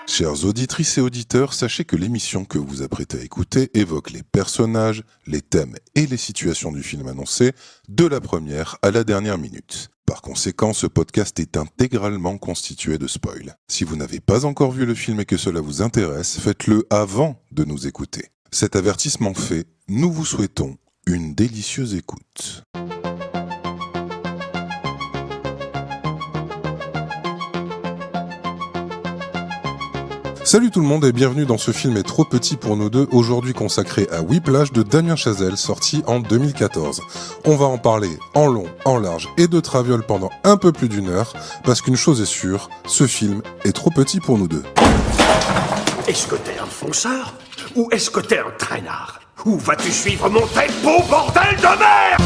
Chères auditrices et auditeurs, sachez que l'émission que vous apprêtez à écouter évoque les personnages, les thèmes et les situations du film annoncé, de la première à la dernière minute. Par conséquent, ce podcast est intégralement constitué de spoils. Si vous n'avez pas encore vu le film et que cela vous intéresse, faites-le avant de nous écouter. Cet avertissement fait, nous vous souhaitons une délicieuse écoute. Salut tout le monde et bienvenue dans Ce film est trop petit pour nous deux, aujourd'hui consacré à Whiplash de Damien Chazelle, sorti en 2014. On va en parler en long, en large et de traviole pendant un peu plus d'une heure, parce qu'une chose est sûre, ce film est trop petit pour nous deux. Est-ce que t'es un fonceur ou est-ce que t'es un traînard? Où vas-tu suivre mon tempo, bordel de merde?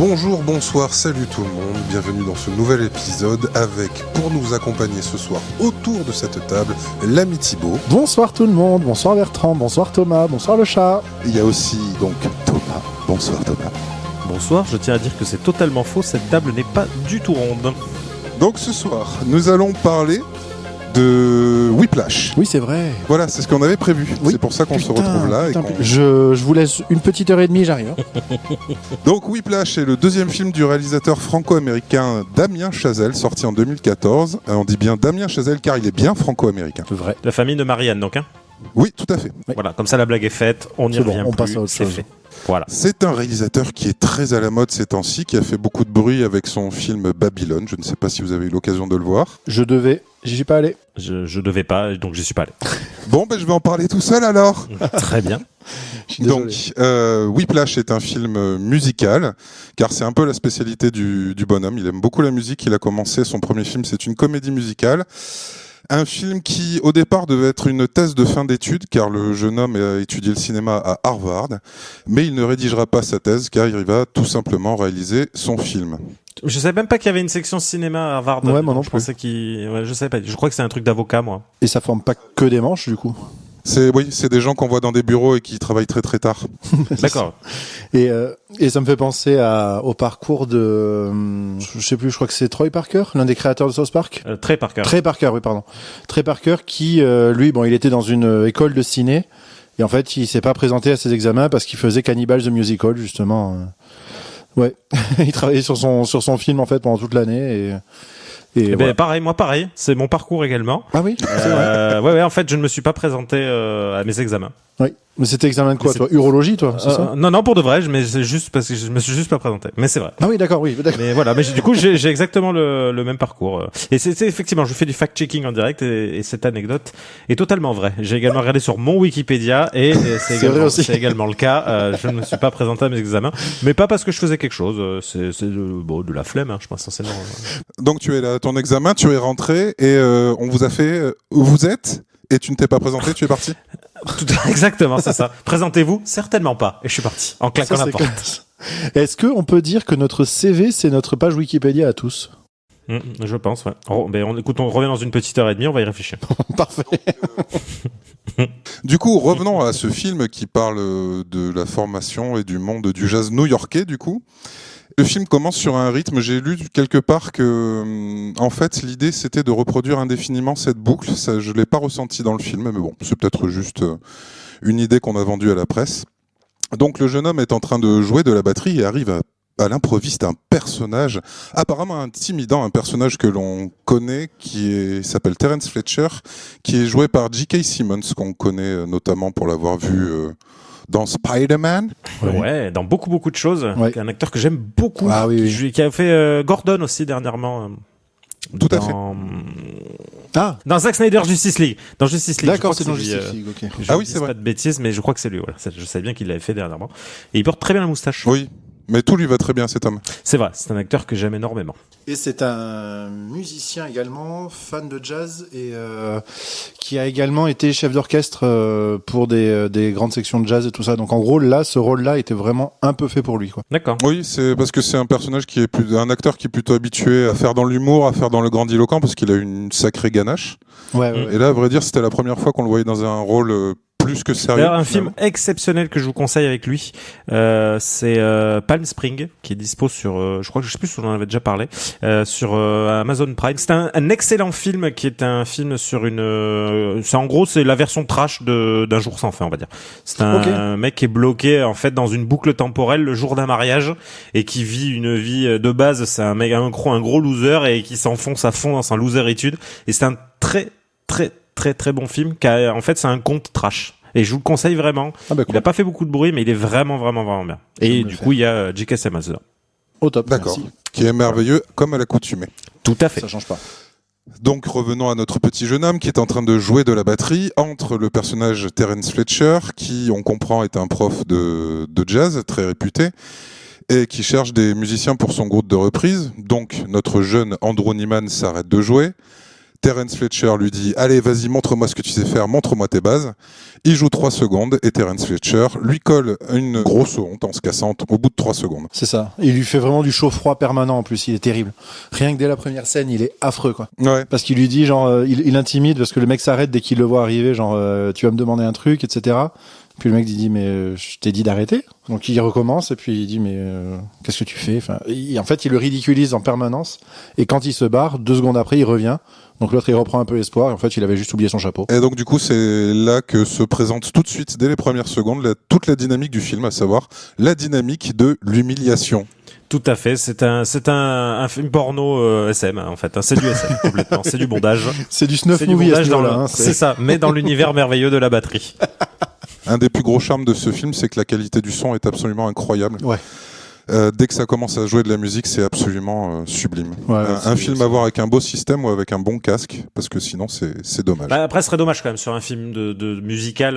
Bonjour, bonsoir, salut tout le monde, bienvenue dans ce nouvel épisode avec, pour nous accompagner ce soir autour de cette table, l'ami Thibaut. Bonsoir tout le monde, bonsoir Bertrand, bonsoir Thomas, bonsoir le chat. Il y a aussi donc Thomas. Bonsoir Thomas. Bonsoir, je tiens à dire que c'est totalement faux, cette table n'est pas du tout ronde. Donc ce soir, nous allons parler de Whiplash. Oui, c'est vrai. Voilà, c'est ce qu'on avait prévu. Oui. C'est pour ça qu'on se retrouve là. Je vous laisse une petite heure et demie, j'arrive. Donc Whiplash est le deuxième film du réalisateur franco-américain Damien Chazelle, sorti en 2014. On dit bien Damien Chazelle car il est bien franco-américain. Vrai. La famille de Marianne, donc, hein. Oui, tout à fait. Oui. Voilà, comme ça la blague est faite, on n'y C'est bon, revient on plus, passe à autre c'est chose. fait. Voilà. C'est un réalisateur qui est très à la mode ces temps-ci, qui a fait beaucoup de bruit avec son film Babylone. Je ne sais pas si vous avez eu l'occasion de le voir. J'y suis pas allé. Je devais pas, donc j'y suis pas allé. Bon, je vais en parler tout seul alors. Très bien. Je suis désolé. Donc, Whiplash est un film musical, car c'est un peu la spécialité du bonhomme. Il aime beaucoup la musique. Il a commencé son premier film, c'est une comédie musicale. Un film qui, au départ, devait être une thèse de fin d'études, car le jeune homme a étudié le cinéma à Harvard, mais il ne rédigera pas sa thèse, car il va tout simplement réaliser son film. Je savais même pas qu'il y avait une section cinéma à Harvard. Ouais, moi non je plus. pensais je savais pas. Je crois que c'est un truc d'avocat, moi. Et ça forme pas que des manches, du coup. C'est des gens qu'on voit dans des bureaux et qui travaillent très très tard. D'accord. Et ça me fait penser au parcours de... je sais plus, je crois que c'est Troy Parker, l'un des créateurs de South Park. Trey Parker. Trey Parker, oui, pardon. Trey Parker qui, lui, il était dans une école de ciné. Et en fait, il s'est pas présenté à ses examens parce qu'il faisait Cannibal the Musical, justement. Ouais. Il travaillait sur son film, en fait, pendant toute l'année. Et voilà. Pareil. C'est mon parcours également. Ah oui, c'est vrai. Ouais, en fait, je ne me suis pas présenté à mes examens. Oui. Mais c'était examen de quoi, toi? Urologie, toi, c'est ça? Non, pour de vrai, mais c'est juste parce que je me suis juste pas présenté. Mais c'est vrai. Ah oui, d'accord, oui. D'accord. Mais voilà, du coup, j'ai exactement le même parcours. Et c'est effectivement, je fais du fact-checking en direct et cette anecdote est totalement vraie. J'ai également regardé sur mon Wikipédia et c'est également le cas. Je ne me suis pas présenté à mes examens, mais pas parce que je faisais quelque chose. C'est de la flemme, hein, je pense essentiellement. Donc tu es là à ton examen, tu es rentré et on vous a fait où vous êtes et tu ne t'es pas présenté, tu es parti. Exactement, c'est ça. Présentez-vous? Certainement pas. Et je suis parti en claquant la porte. Est-ce qu'on peut dire que notre CV, c'est notre page Wikipédia à tous? Je pense, ouais. Écoute, on revient dans une petite heure et demie, on va y réfléchir. Parfait. Du coup, revenons à ce film qui parle de la formation et du monde du jazz new-yorkais, du coup. Le film commence sur un rythme, j'ai lu quelque part que, en fait, l'idée c'était de reproduire indéfiniment cette boucle. Ça, je l'ai pas ressenti dans le film, mais bon, c'est peut-être juste une idée qu'on a vendue à la presse. Donc le jeune homme est en train de jouer de la batterie et arrive à l'improviste un personnage apparemment intimidant, un personnage que l'on connaît s'appelle Terence Fletcher, qui est joué par J.K. Simmons, qu'on connaît notamment pour l'avoir vu dans Spider-Man. Ouais, dans beaucoup de choses. Ouais. Un acteur que j'aime beaucoup, Ah, oui, qui a fait Gordon aussi dernièrement. Tout à fait. Ah, Dans Zack Snyder Justice League. Dans Justice League. d'accord, je c'est crois dans que Justice lui, League, ok. Je Ah oui, dis c'est vrai. pas de bêtises, mais je crois que c'est lui. Voilà. Je savais bien qu'il l'avait fait dernièrement. Et il porte très bien la moustache. Oui. Mais tout lui va très bien, cet homme. C'est vrai, c'est un acteur que j'aime énormément. Et c'est un musicien également, fan de jazz, et qui a également été chef d'orchestre pour des grandes sections de jazz et tout ça. Donc en gros, là, ce rôle-là était vraiment un peu fait pour lui, quoi. D'accord. Oui, c'est parce que c'est un personnage qui est un acteur qui est plutôt habitué à faire dans l'humour, à faire dans le grandiloquent, parce qu'il a une sacrée ganache. Ouais. Et là, à vrai dire, c'était la première fois qu'on le voyait dans un rôle plus que sérieux. D'ailleurs, un film exceptionnel que je vous conseille avec lui, c'est Palm Spring, qui est dispo sur, je sais plus si on en avait déjà parlé, sur Amazon Prime. C'est un excellent film qui est un film sur c'est la version trash d'un jour sans fin, on va dire. C'est un mec qui est bloqué en fait dans une boucle temporelle le jour d'un mariage et qui vit une vie de base. C'est un mec, un gros loser et qui s'enfonce à fond dans sa loseritude. Et c'est un très bon film en fait c'est un conte trash et je vous le conseille vraiment. Cool. Il a pas fait beaucoup de bruit mais il est vraiment bien et du coup il y a J.K. Simmons là. Au top. D'accord. Merci. Qui est merveilleux comme à l'accoutumée. Tout à fait. Ça change pas. Donc revenons à notre petit jeune homme qui est en train de jouer de la batterie entre le personnage Terence Fletcher qui on comprend est un prof de jazz très réputé et qui cherche des musiciens pour son groupe de reprise. Donc notre jeune Andrew Neiman s'arrête de jouer. Terence Fletcher lui dit « Allez, vas-y, montre-moi ce que tu sais faire, montre-moi tes bases ». Il joue 3 secondes et Terence Fletcher lui colle une grosse honte en se cassant au bout de 3 secondes. C'est ça. Il lui fait vraiment du chaud-froid permanent en plus, il est terrible. Rien que dès la première scène, il est affreux, quoi. Ouais. Parce qu'il lui dit, genre, il intimide parce que le mec s'arrête dès qu'il le voit arriver, genre, tu vas me demander un truc, etc. Puis le mec dit mais je t'ai dit d'arrêter. Donc il recommence et puis il dit mais qu'est-ce que tu fais, enfin, en fait il le ridiculise en permanence et quand il se barre 2 secondes après il revient. Donc l'autre il reprend un peu espoir et en fait il avait juste oublié son chapeau. Et donc du coup c'est là que se présente tout de suite dès les premières secondes toute la dynamique du film, à savoir la dynamique de l'humiliation. Tout à fait, c'est un film porno SM en fait, c'est du SM complètement, c'est du bondage. C'est du snuff movie à ce moment-là. C'est ça, mais dans l'univers merveilleux de la batterie. Un des plus gros charmes de ce film, c'est que la qualité du son est absolument incroyable. Ouais. Dès que ça commence à jouer de la musique, c'est absolument sublime. Ouais, un film à voir avec un beau système ou avec un bon casque, parce que sinon c'est dommage. Bah après, ce serait dommage quand même sur un film de musical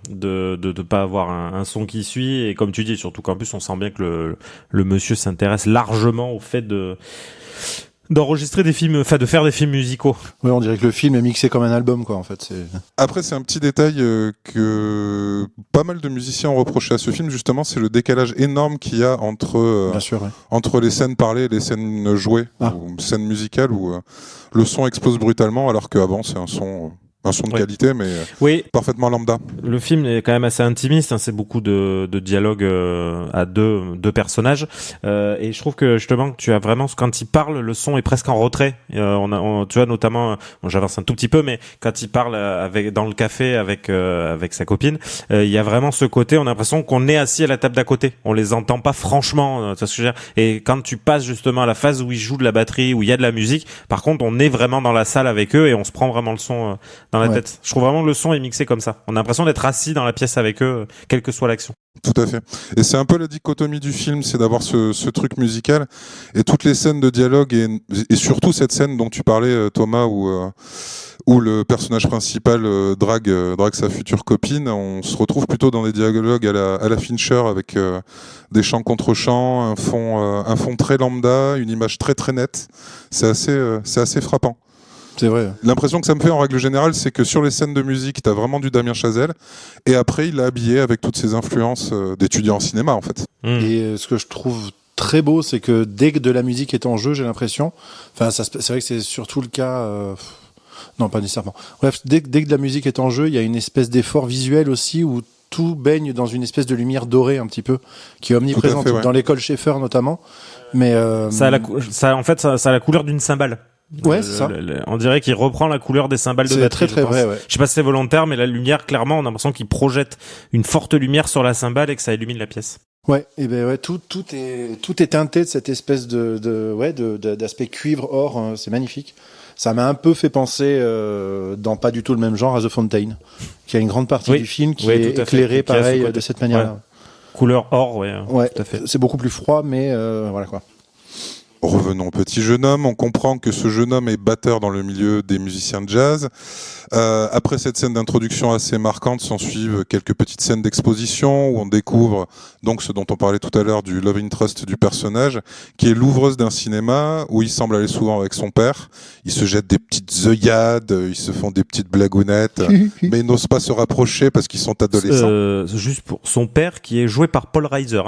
de pas avoir un son qui suit et comme tu dis, surtout qu'en plus on sent bien que le monsieur s'intéresse largement au fait d'enregistrer des films, enfin de faire des films musicaux. Ouais, on dirait que le film est mixé comme un album, quoi. En fait, Après, c'est un petit détail que pas mal de musiciens ont reproché à ce film, justement, c'est le décalage énorme qu'il y a entre bien sûr, ouais. entre les scènes parlées et les scènes jouées, ou scènes musicales où le son explose brutalement, alors qu'avant c'est un son de qualité, mais parfaitement lambda. Le film est quand même assez intimiste, hein, c'est beaucoup de dialogues à deux personnages, et je trouve que justement tu as vraiment quand il parle, le son est presque en retrait. Tu vois notamment, j'avance un tout petit peu, mais quand il parle dans le café avec sa copine, il y a vraiment ce côté, on a l'impression qu'on est assis à la table d'à côté, on les entend pas franchement, ça ce que je veux dire. Et quand tu passes justement à la phase où ils jouent de la batterie, où il y a de la musique, par contre on est vraiment dans la salle avec eux et on se prend vraiment le son dans la tête. Je trouve vraiment que le son est mixé comme ça. On a l'impression d'être assis dans la pièce avec eux, quelle que soit l'action. Tout à fait. Et c'est un peu la dichotomie du film, c'est d'avoir ce truc musical et toutes les scènes de dialogue et surtout cette scène dont tu parlais, Thomas, où le personnage principal drague sa future copine. On se retrouve plutôt dans des dialogues à la Fincher avec des chants contre chants, un fond très lambda, une image très très nette. C'est assez frappant. C'est vrai. L'impression que ça me fait en règle générale, c'est que sur les scènes de musique, t'as vraiment du Damien Chazelle, et après il l'a habillé avec toutes ses influences d'étudiants en cinéma en fait. Et ce que je trouve très beau, c'est que dès que de la musique est en jeu, j'ai l'impression, enfin c'est vrai que c'est surtout le cas, non pas nécessairement. Bref, dès que de la musique est en jeu, il y a une espèce d'effort visuel aussi où tout baigne dans une espèce de lumière dorée un petit peu, qui est omniprésente dans l'école Schaeffer notamment. Mais ça a la couleur d'une cymbale. Ouais, c'est ça. On dirait qu'il reprend la couleur des cymbales de batterie. C'est très vrai, ouais. Je sais pas si c'est volontaire, mais la lumière, clairement, on a l'impression qu'il projette une forte lumière sur la cymbale et que ça illumine la pièce. Ouais, et ben ouais, tout est teinté de cette espèce d'aspect cuivre or, c'est magnifique. Ça m'a un peu fait penser dans pas du tout le même genre à The Fountain, qui a une grande partie du film qui est éclairée pareil de cette manière-là. Ouais. Couleur or, ouais. Ouais, tout à fait. C'est beaucoup plus froid, mais voilà quoi. Revenons au petit jeune homme. On comprend que ce jeune homme est batteur dans le milieu des musiciens de jazz. Après cette scène d'introduction assez marquante, s'ensuivent quelques petites scènes d'exposition où on découvre donc ce dont on parlait tout à l'heure du love interest du personnage, qui est l'ouvreuse d'un cinéma où il semble aller souvent avec son père. Ils se jettent des petites œillades, ils se font des petites blagounettes, mais ils n'osent pas se rapprocher parce qu'ils sont adolescents. Juste pour son père, qui est joué par Paul Reiser,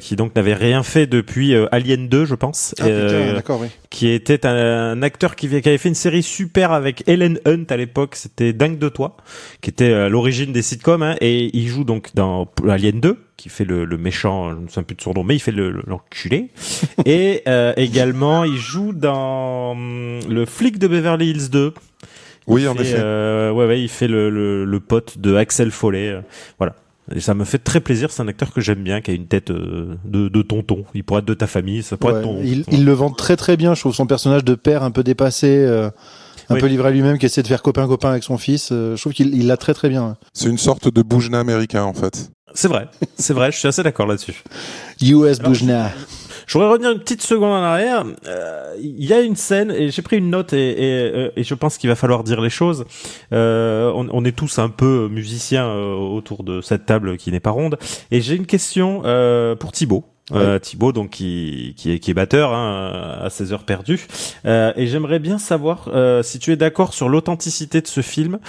qui donc n'avait rien fait depuis Alien 2, je pense. Putain, d'accord, oui. Qui était un acteur qui avait fait une série super avec Helen Hunt à l'époque, c'était Dingue de toi, qui était à l'origine des sitcoms, et il joue donc dans Alien 2, qui fait le méchant, je ne me souviens plus de son nom, mais il fait l'enculé. Et également, il joue dans le flic de Beverly Hills 2. Oui, en effet. Il fait le pote de Axel Foley. Voilà. Et ça me fait très plaisir, c'est un acteur que j'aime bien, qui a une tête de tonton. Il pourrait être de ta famille, ça pourrait être ton... Il le vend très très bien, je trouve son personnage de père un peu dépassé, un peu livré à lui-même, qui essaie de faire copain-copain avec son fils. Je trouve qu'il l'a très très bien. C'est une sorte de Boujna américain, en fait. C'est vrai, je suis assez d'accord là-dessus. US Boujna. Je voudrais revenir une petite seconde en arrière. Il y a une scène, et j'ai pris une note, et je pense qu'il va falloir dire les choses. On est tous un peu musiciens autour de cette table qui n'est pas ronde. Et j'ai une question pour Thibaut. Thibaut, donc qui est batteur à 16 heures perdues. Et j'aimerais bien savoir si tu es d'accord sur l'authenticité de ce film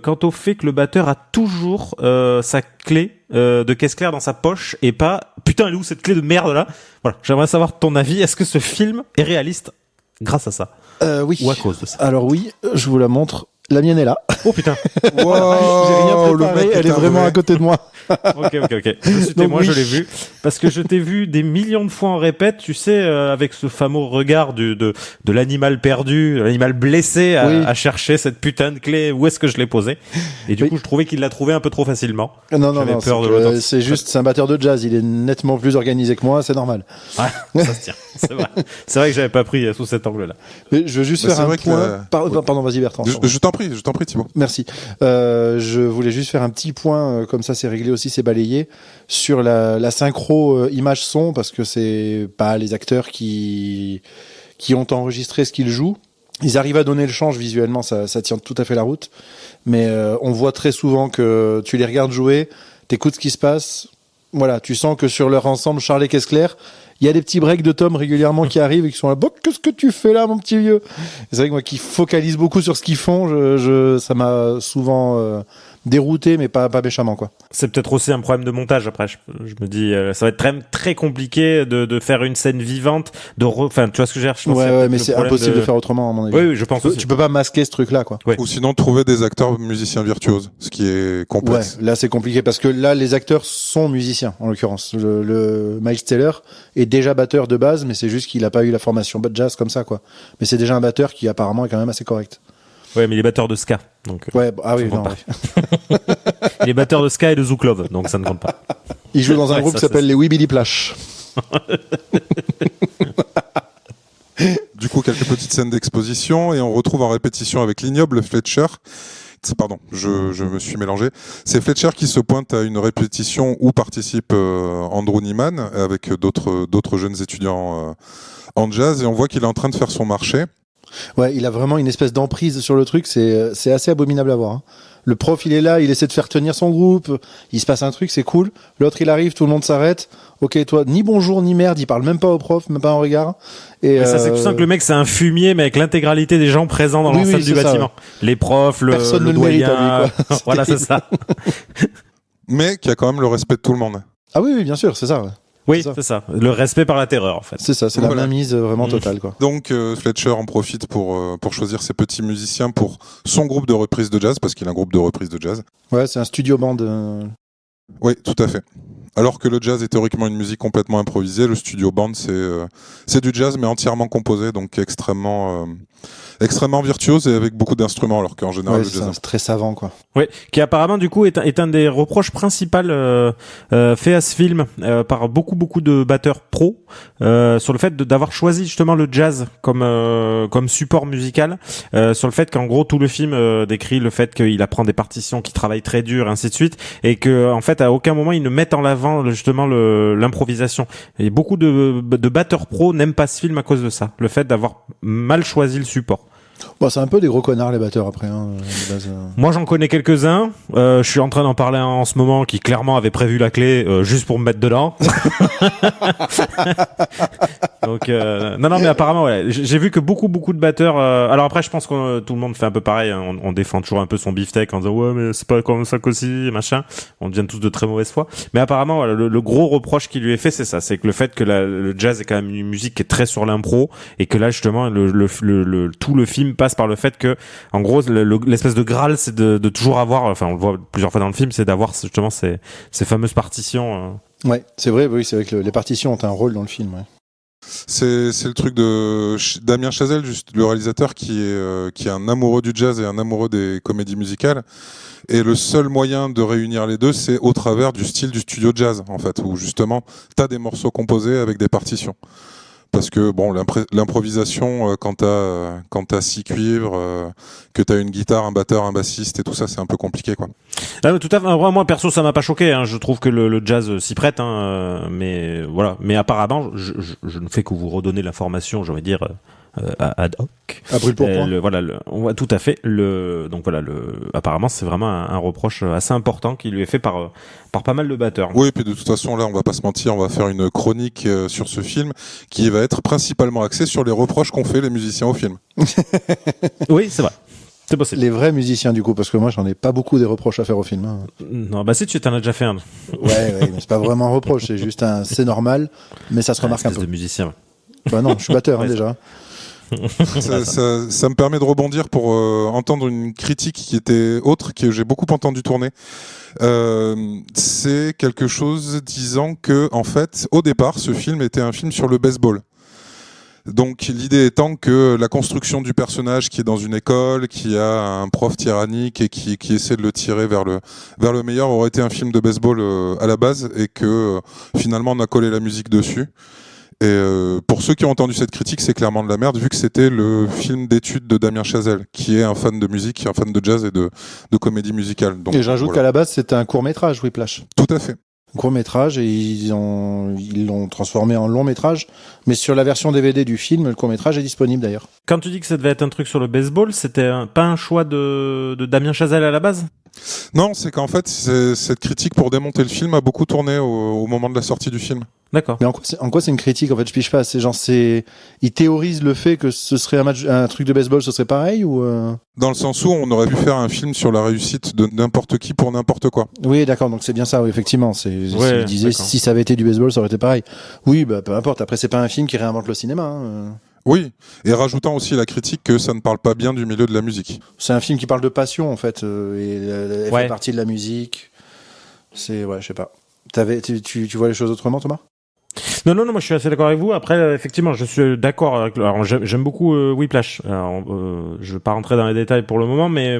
quant au fait que le batteur a toujours sa clé de caisse claire dans sa poche et pas putain elle est où cette clé de merde là. Voilà, j'aimerais savoir ton avis. Est-ce que ce film est réaliste grâce à ça oui. Ou à cause de ça? Alors oui, je vous la montre. La mienne est là. Oh putain. Wow, j'ai rien préparé, elle est vraiment à côté de moi. Ok. Je suis témoin, je l'ai vu. Parce que je t'ai vu des millions de fois en répète, tu sais, avec ce fameux regard de l'animal perdu, l'animal blessé à chercher cette putain de clé. Où est-ce que je l'ai posée? Et du coup, je trouvais qu'il l'a trouvé un peu trop facilement. Non, c'est juste, c'est un batteur de jazz. Il est nettement plus organisé que moi, c'est normal. Ouais, ça se tient. C'est vrai. C'est vrai que j'avais pas pris sous cet angle-là. Mais je veux juste faire un point. Pardon, vas-y Bertrand. Je t'en prie Thibaut. Merci. Je voulais juste faire un petit point, comme ça c'est réglé aussi, c'est balayé, sur la synchro image-son, parce que c'est pas les acteurs qui ont enregistré ce qu'ils jouent. Ils arrivent à donner le change visuellement, ça tient tout à fait la route. Mais on voit très souvent que tu les regardes jouer, t'écoutes ce qui se passe. Voilà, tu sens que sur leur ensemble, Charles et Kessler, il y a des petits breaks de Tom régulièrement qui arrivent et qui sont là. Bon, qu'est-ce que tu fais là, mon petit vieux? C'est vrai que moi qui focalise beaucoup sur ce qu'ils font, ça m'a souvent dérouté, mais pas méchamment, quoi. C'est peut-être aussi un problème de montage après. Je me dis, ça va être très, très compliqué de faire une scène vivante, enfin, tu vois ce que je veux dire? Je pense mais c'est impossible de faire autrement, à mon avis. Oui, je pense. Tu peux pas masquer ce truc-là, quoi. Ouais. Ou sinon trouver des acteurs musiciens virtuoses, ce qui est complexe. Ouais, là c'est compliqué parce que là les acteurs sont musiciens, en l'occurrence. Le Miles Taylor est déjà batteur de base, mais c'est juste qu'il a pas eu la formation jazz comme ça, quoi. Mais c'est déjà un batteur qui apparemment est quand même assez correct. Ouais, mais il est batteur de ska, donc. Ouais, oui, non. Ouais. Il est batteur de ska et de Zouk Love, donc ça ne compte pas. Il joue dans un groupe qui s'appelle les Wee Billy Plash. Du coup, quelques petites scènes d'exposition et on retrouve en répétition avec l'ignoble Fletcher. Pardon, je me suis mélangé. C'est Fletcher qui se pointe à une répétition où participe Andrew Neiman avec d'autres jeunes étudiants en jazz et on voit qu'il est en train de faire son marché. Ouais, il a vraiment une espèce d'emprise sur le truc, c'est assez abominable à voir. Hein. Le prof, il est là, il essaie de faire tenir son groupe, il se passe un truc, c'est cool. L'autre, il arrive, tout le monde s'arrête. Ok, toi, ni bonjour, ni merde, il parle même pas au prof, même pas en regard. Et ça, c'est que tu sens que le mec, c'est un fumier, mais avec l'intégralité des gens présents dans l'enceinte du bâtiment. Ça, ouais. Les profs, personne le ne doyen, le mérite à lui, quoi. Voilà, c'est ça. Mais qui a quand même le respect de tout le monde. Ah oui, bien sûr, c'est ça. Ouais. Oui, c'est ça. Le respect par la terreur, en fait. C'est ça, c'est la mainmise vraiment totale, quoi. Donc Fletcher en profite pour choisir ses petits musiciens pour son groupe de reprise de jazz, parce qu'il a un groupe de reprise de jazz. Ouais, c'est un studio band. Oui, tout à fait. Alors que le jazz est théoriquement une musique complètement improvisée, le studio band c'est du jazz mais entièrement composé, donc extrêmement virtuose et avec beaucoup d'instruments, alors qu'en général le jazz c'est très savant, quoi. Oui, qui apparemment du coup est un des reproches principaux fait à ce film par beaucoup de batteurs pros sur le fait d'avoir choisi justement le jazz comme support musical, sur le fait qu'en gros tout le film décrit le fait qu'il apprend des partitions, qu'il travaille très dur, ainsi de suite, et que en fait à aucun moment ils ne mettent en avant avant justement l'improvisation. Et beaucoup de batteurs pros n'aiment pas ce film à cause de ça, le fait d'avoir mal choisi le support. Bon, c'est un peu des gros connards les batteurs après. De base, Moi, j'en connais quelques-uns. Je suis en train d'en parler en ce moment qui clairement avait prévu la clé juste pour me mettre dedans. Donc non, mais apparemment, ouais, j'ai vu que beaucoup de batteurs. Alors après, je pense que tout le monde fait un peu pareil. Hein. On défend toujours un peu son beefsteak en disant ouais, mais c'est pas comme ça qu'aussi, machin. On devient tous de très mauvaise foi. Mais apparemment, voilà, le gros reproche qui lui est fait, c'est ça, c'est que le fait que le jazz est quand même une musique qui est très sur l'impro et que là justement tout le film passe par le fait que, en gros, l'espèce de graal, c'est de toujours avoir, enfin, on le voit plusieurs fois dans le film, c'est d'avoir justement ces fameuses partitions. Ouais, c'est vrai que les partitions ont un rôle dans le film. Ouais. C'est le truc de Damien Chazelle, juste le réalisateur qui est un amoureux du jazz et un amoureux des comédies musicales. Et le seul moyen de réunir les deux, c'est au travers du style du studio jazz, en fait, où justement, t'as des morceaux composés avec des partitions. Parce que bon, l'improvisation, quand t'as 6 cuivres, que t'as une guitare, un batteur, un bassiste et tout ça, c'est un peu compliqué, quoi. Ah, tout à fait. Moi, perso, ça m'a pas choqué. Hein. Je trouve que le jazz s'y prête, hein, mais voilà. Mais apparemment, je ne fais que vous redonner l'information, j'ai envie de dire. Ad hoc. À brûle pour point. On voit tout à fait. Donc voilà, apparemment, c'est vraiment un reproche assez important qui lui est fait par pas mal de batteurs. Oui, et puis de toute façon, là, on va pas se mentir, on va faire une chronique sur ce film qui va être principalement axée sur les reproches qu'ont fait les musiciens au film. Oui, c'est vrai. C'est possible. Les vrais musiciens, du coup, parce que moi, j'en ai pas beaucoup des reproches à faire au film. Hein. Non, bah si, tu t'en as déjà fait un. Ouais, mais c'est pas vraiment un reproche, c'est juste c'est normal, mais ça se remarque un peu. De musicien. Bah non, je suis batteur, déjà. Ça me permet de rebondir pour entendre une critique qui était autre, que j'ai beaucoup entendu tourner. C'est quelque chose disant que, en fait, au départ, ce film était un film sur le baseball. Donc l'idée étant que la construction du personnage qui est dans une école, qui a un prof tyrannique et qui essaie de le tirer vers le meilleur aurait été un film de baseball à la base, et que finalement on a collé la musique dessus. Et pour ceux qui ont entendu cette critique, c'est clairement de la merde, vu que c'était le film d'études de Damien Chazelle, qui est un fan de musique, qui est un fan de jazz et de comédie musicale. Donc, et j'ajoute qu'à la base, c'était un court-métrage, Whiplash. Tout à fait. Court-métrage, et ils l'ont transformé en long-métrage, mais sur la version DVD du film, le court-métrage est disponible d'ailleurs. Quand tu dis que ça devait être un truc sur le baseball, c'était pas un choix de Damien Chazelle à la base ? Non, c'est qu'en fait, cette critique pour démonter le film a beaucoup tourné au moment de la sortie du film. D'accord. Mais en quoi c'est une critique, en fait, je pige pas. Ils théorisent le fait que ce serait un truc de baseball, ce serait pareil, ou Dans le sens où on aurait pu faire un film sur la réussite de n'importe qui pour n'importe quoi. Oui, d'accord, donc c'est bien ça, oui, effectivement. Je disais, si ça avait été du baseball, ça aurait été pareil. Oui, bah, peu importe. Après, c'est pas un film qui réinvente le cinéma, hein. Oui, et rajoutant aussi la critique que ça ne parle pas bien du milieu de la musique. C'est un film qui parle de passion, en fait, et elle fait partie de la musique. Je sais pas. Tu vois les choses autrement, Thomas ? Non, moi je suis assez d'accord avec vous. Après, effectivement, je suis d'accord avec. Alors, j'aime beaucoup Whiplash. Alors, je vais pas rentrer dans les détails pour le moment, mais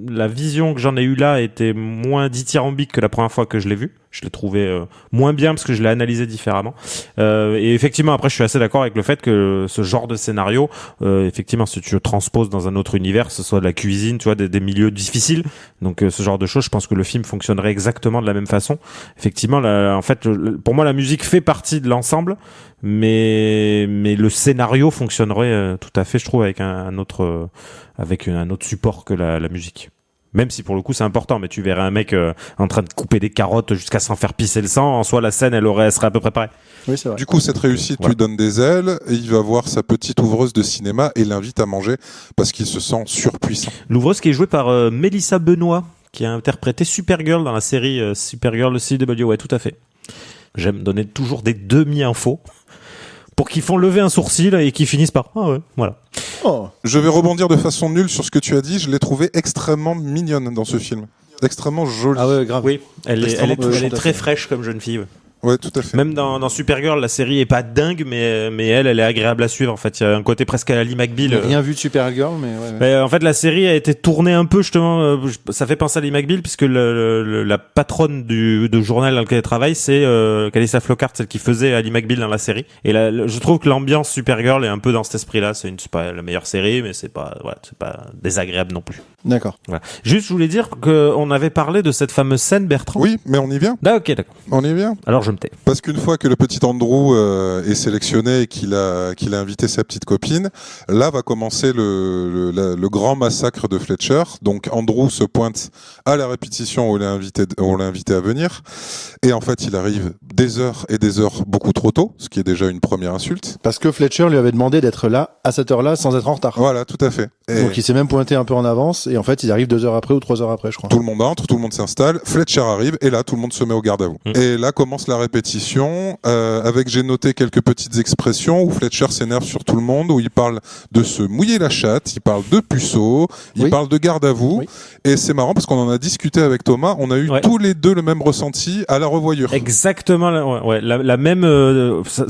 la vision que j'en ai eue là était moins dithyrambique que la première fois que je l'ai vu. Je l'ai trouvé moins bien parce que je l'ai analysé différemment. Et effectivement, après, je suis assez d'accord avec le fait que ce genre de scénario, effectivement, si tu le transposes dans un autre univers, que ce soit de la cuisine, tu vois, des milieux difficiles, donc ce genre de choses, je pense que le film fonctionnerait exactement de la même façon. Effectivement, en fait, pour moi, la musique fait partie de l'ensemble, mais le scénario fonctionnerait tout à fait, je trouve, avec un autre support que la musique. Même si pour le coup c'est important, mais tu verrais un mec en train de couper des carottes jusqu'à s'en faire pisser le sang, en soi la scène elle serait à peu près pareille. Oui, c'est vrai. Du coup, cette réussite lui donne des ailes, et il va voir sa petite ouvreuse de cinéma et l'invite à manger parce qu'il se sent surpuissant. L'ouvreuse qui est jouée par Mélissa Benoît, qui a interprété Supergirl dans la série Supergirl CW, ouais, tout à fait. J'aime donner toujours des demi-infos pour qu'ils font lever un sourcil et qu'ils finissent par ah ouais, voilà. Oh. Je vais rebondir de façon nulle sur ce que tu as dit. Je l'ai trouvée extrêmement mignonne dans ce film. Extrêmement jolie. Ah ouais, grave. Oui, elle est très fraîche comme jeune fille. Ouais. Ouais, tout à fait. Même dans Supergirl, la série est pas dingue, mais elle est agréable à suivre. En fait, il y a un côté presque à la Lee McBeal. J'ai rien vu de Supergirl, mais ouais. Mais, en fait, la série a été tournée un peu justement. Ça fait penser à Lee McBeal puisque la patronne du journal dans lequel elle travaille, c'est Calissa Flockhart, celle qui faisait Ally McBeal dans la série. Et je trouve que l'ambiance Supergirl est un peu dans cet esprit-là. C'est pas la meilleure série, mais c'est pas désagréable non plus. D'accord. Voilà. Juste, je voulais dire qu'on avait parlé de cette fameuse scène, Bertrand. Oui, mais on y vient. Ah, ok, d'accord. On y vient. Alors je me tais. Parce qu'une fois que le petit Andrew est sélectionné et qu'il a invité sa petite copine, là va commencer le grand massacre de Fletcher. Donc Andrew se pointe à la répétition où on l'a invité à venir. Et en fait, il arrive des heures et des heures beaucoup trop tôt, ce qui est déjà une première insulte. Parce que Fletcher lui avait demandé d'être là, à cette heure-là, sans être en retard. Voilà, tout à fait. Et donc il s'est même pointé un peu en avance, et en fait, ils arrivent 2 heures après ou 3 heures après, je crois. tout le monde entre, tout le monde s'installe, Fletcher arrive, et là, tout le monde se met au garde à vous. Et là commence la répétition, avec, j'ai noté quelques petites expressions où Fletcher s'énerve sur tout le monde, où il parle de se mouiller la chatte, il parle de puceau, il parle de garde à vous, et c'est marrant parce qu'on en a discuté avec Thomas, on a eu tous les deux le même ressenti à la revoyure. Exactement, la même,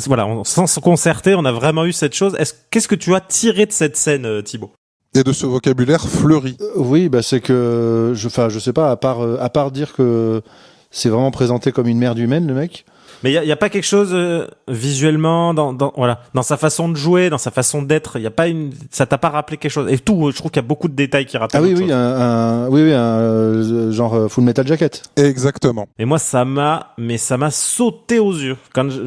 voilà, sans se concerter, on a vraiment eu cette chose. Qu'est-ce que tu as tiré de cette scène, Thibaut? Et de ce vocabulaire fleuri. Oui, bah c'est que, je sais pas, à part dire que c'est vraiment présenté comme une merde humaine, le mec. Mais il y a pas quelque chose visuellement dans sa façon de jouer, dans sa façon d'être, il y a pas ça t'a pas rappelé quelque chose. Et tout, je trouve qu'il y a beaucoup de détails qui rappellent. Ah oui, un genre Full Metal Jacket. Exactement. Et moi ça m'a sauté aux yeux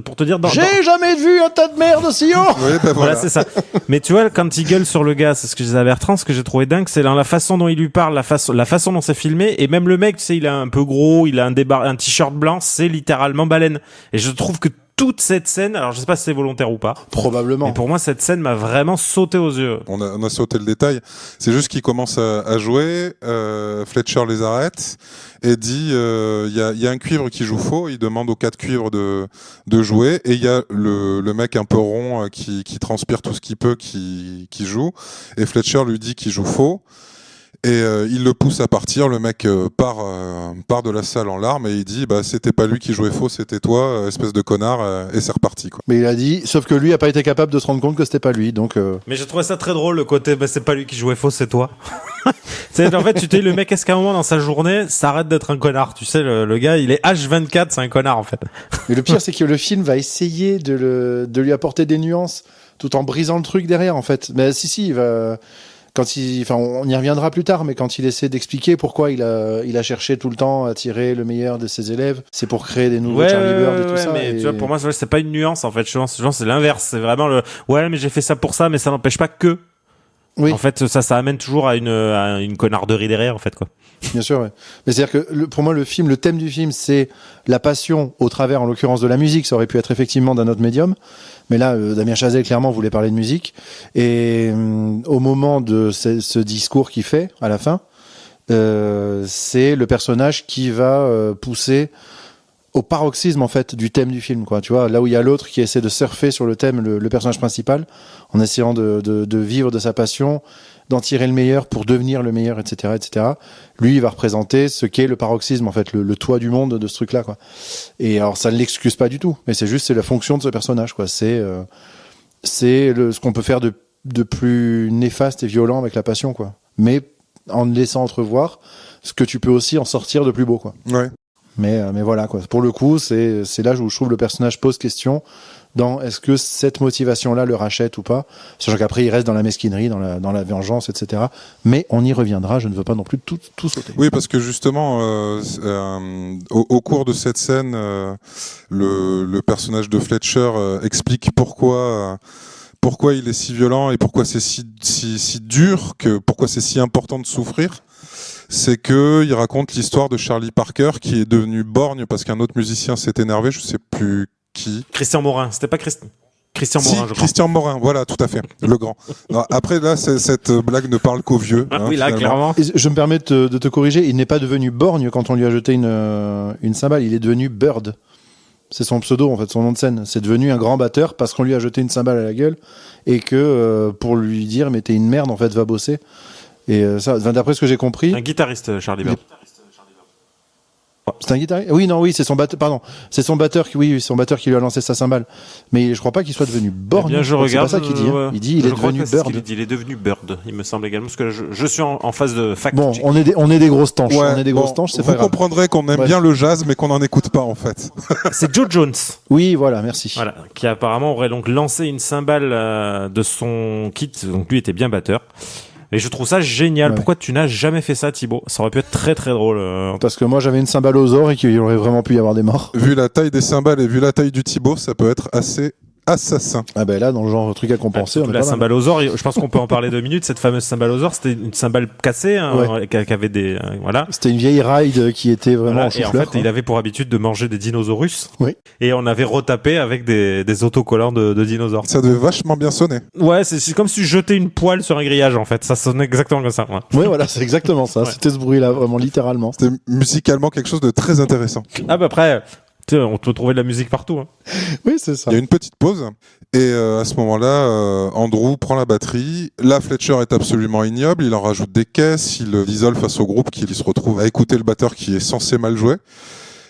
pour te dire J'ai jamais vu un tas de merde aussi haut. Oui, ben voilà, c'est ça. Mais tu vois, quand il gueule sur le gars, c'est ce que je disais à Bertrand, ce que j'ai trouvé dingue, c'est dans la façon dont il lui parle, la façon dont c'est filmé, et même le mec, tu sais, il est un peu gros, il a un t-shirt blanc, c'est littéralement baleine. Et je trouve que toute cette scène, alors je sais pas si c'est volontaire ou pas. Probablement. Mais pour moi, cette scène m'a vraiment sauté aux yeux. On a sauté le détail. C'est juste qu'il commence à jouer, Fletcher les arrête et dit, il y a un cuivre qui joue faux, il demande aux 4 cuivres de jouer, et il y a le mec un peu rond qui transpire tout ce qu'il peut, qui joue, et Fletcher lui dit qu'il joue faux. Et il le pousse à partir, le mec part de la salle en larmes et il dit c'était pas lui qui jouait faux, c'était toi, espèce de connard, et c'est reparti quoi. Mais il a dit, sauf que lui a pas été capable de se rendre compte que c'était pas lui, donc. Mais j'ai trouvé ça très drôle le côté c'est pas lui qui jouait faux, c'est toi. C'est en fait tu t'es le mec, est-ce qu'à un moment dans sa journée s'arrête d'être un connard, tu sais, le gars il est H24, c'est un connard en fait. Mais le pire c'est que le film va essayer de lui apporter des nuances tout en brisant le truc derrière en fait. Mais si il va. On y reviendra plus tard, mais quand il essaie d'expliquer pourquoi il a cherché tout le temps à tirer le meilleur de ses élèves, c'est pour créer des nouveaux Charlie Bird et tout ça. Mais tu vois, pour moi, c'est pas une nuance en fait. Je pense c'est l'inverse. C'est vraiment mais j'ai fait ça pour ça, mais ça n'empêche pas que. Oui. En fait, ça amène toujours à une connarderie derrière, en fait, quoi. Bien sûr, ouais. Mais c'est-à-dire que pour moi, le thème du film, c'est la passion au travers, en l'occurrence, de la musique. Ça aurait pu être effectivement d'un autre médium. Mais là, Damien Chazelle, clairement, voulait parler de musique. Et au moment de ce discours qu'il fait, à la fin, c'est le personnage qui va pousser au paroxysme, en fait, du thème du film, quoi. Tu vois, là où il y a l'autre qui essaie de surfer sur le thème, le personnage principal, en essayant de vivre de sa passion, d'en tirer le meilleur pour devenir le meilleur, etc., etc. Lui, il va représenter ce qu'est le paroxysme, en fait, le toit du monde de ce truc-là, quoi. Et alors, ça ne l'excuse pas du tout, mais c'est la fonction de ce personnage, quoi. C'est ce qu'on peut faire de plus néfaste et violent avec la passion, quoi. Mais en laissant entrevoir ce que tu peux aussi en sortir de plus beau, quoi. Ouais. Mais voilà, quoi. Pour le coup, c'est là où je trouve le personnage pose question dans est-ce que cette motivation-là le rachète ou pas, sachant qu'après il reste dans la mesquinerie, dans la vengeance, etc. Mais on y reviendra, je ne veux pas non plus tout sauter. Oui, parce que justement, au cours de cette scène, le personnage de Fletcher explique pourquoi il est si violent et pourquoi c'est si dur, pourquoi c'est si important de souffrir. C'est que il raconte l'histoire de Charlie Parker qui est devenu borgne parce qu'un autre musicien s'est énervé, je sais plus qui. Christian Morin, c'était pas Christian Morin, je crois. Christian Morin, voilà, tout à fait, le grand. Non, après là, cette blague ne parle qu'aux vieux. Oui, là, clairement. Et je me permets de te corriger, il n'est pas devenu borgne quand on lui a jeté une cymbale, il est devenu Bird. C'est son pseudo, en fait, son nom de scène. C'est devenu un grand batteur parce qu'on lui a jeté une cymbale à la gueule et que pour lui dire mais t'es une merde, en fait, va bosser. Et ça, d'après ce que j'ai compris... Un guitariste, Charlie Bird. C'est un guitariste. Oui, non, oui, c'est son batteur. Pardon, c'est son batteur qui lui a lancé sa cymbale. Mais je crois pas qu'il soit devenu Born. Eh bien, je regarde. C'est pas ça qu'il dit. Il dit, il est devenu Bird. Il est devenu Bird. Il me semble également, parce que je suis en phase de fact. Bon, on est des grosses tanches. Ouais, on est des grosses tanches. C'est vous pas grave. comprendrez qu'on aime bien le jazz, mais qu'on n'en écoute pas en fait. C'est Joe Jones. Oui, voilà, merci. Voilà, qui apparemment aurait donc lancé une cymbale de son kit. Donc lui était bien batteur. Et je trouve ça génial. Ouais. Pourquoi tu n'as jamais fait ça, Thibaut? Ça aurait pu être très très drôle. Parce que moi, j'avais une cymbale aux ors et qu'il aurait vraiment pu y avoir des morts. Vu la taille des cymbales et vu la taille du Thibaut, ça peut être assez assassin. Ah ben là, dans le genre truc à compenser, on est la pas mal. cymbale aux ors, je pense qu'on peut en parler 2 minutes. Cette fameuse cymbale aux ors, c'était une cymbale cassée, hein, qui avait des voilà. C'était une vieille ride qui était vraiment Voilà, en et en chou-fleur. fait, il avait pour habitude de manger des dinosaures. Oui. Et on avait retapé avec des autocollants de dinosaures. Ça devait vachement bien sonner. Ouais, c'est comme si tu jetais une poêle sur un grillage, en fait. Ça sonne exactement comme ça. Ouais. Oui, voilà, c'est exactement ça. Ouais. C'était ce bruit-là, vraiment littéralement. C'était musicalement quelque chose de très intéressant. Ah bah après, tu sais, on peut trouver de la musique partout. Hein. Oui, c'est ça. Il y a une petite pause et à ce moment-là, Andrew prend la batterie. Là, Fletcher est absolument ignoble. Il en rajoute des caisses. Il l'isole face au groupe qui se retrouve à écouter le batteur qui est censé mal jouer.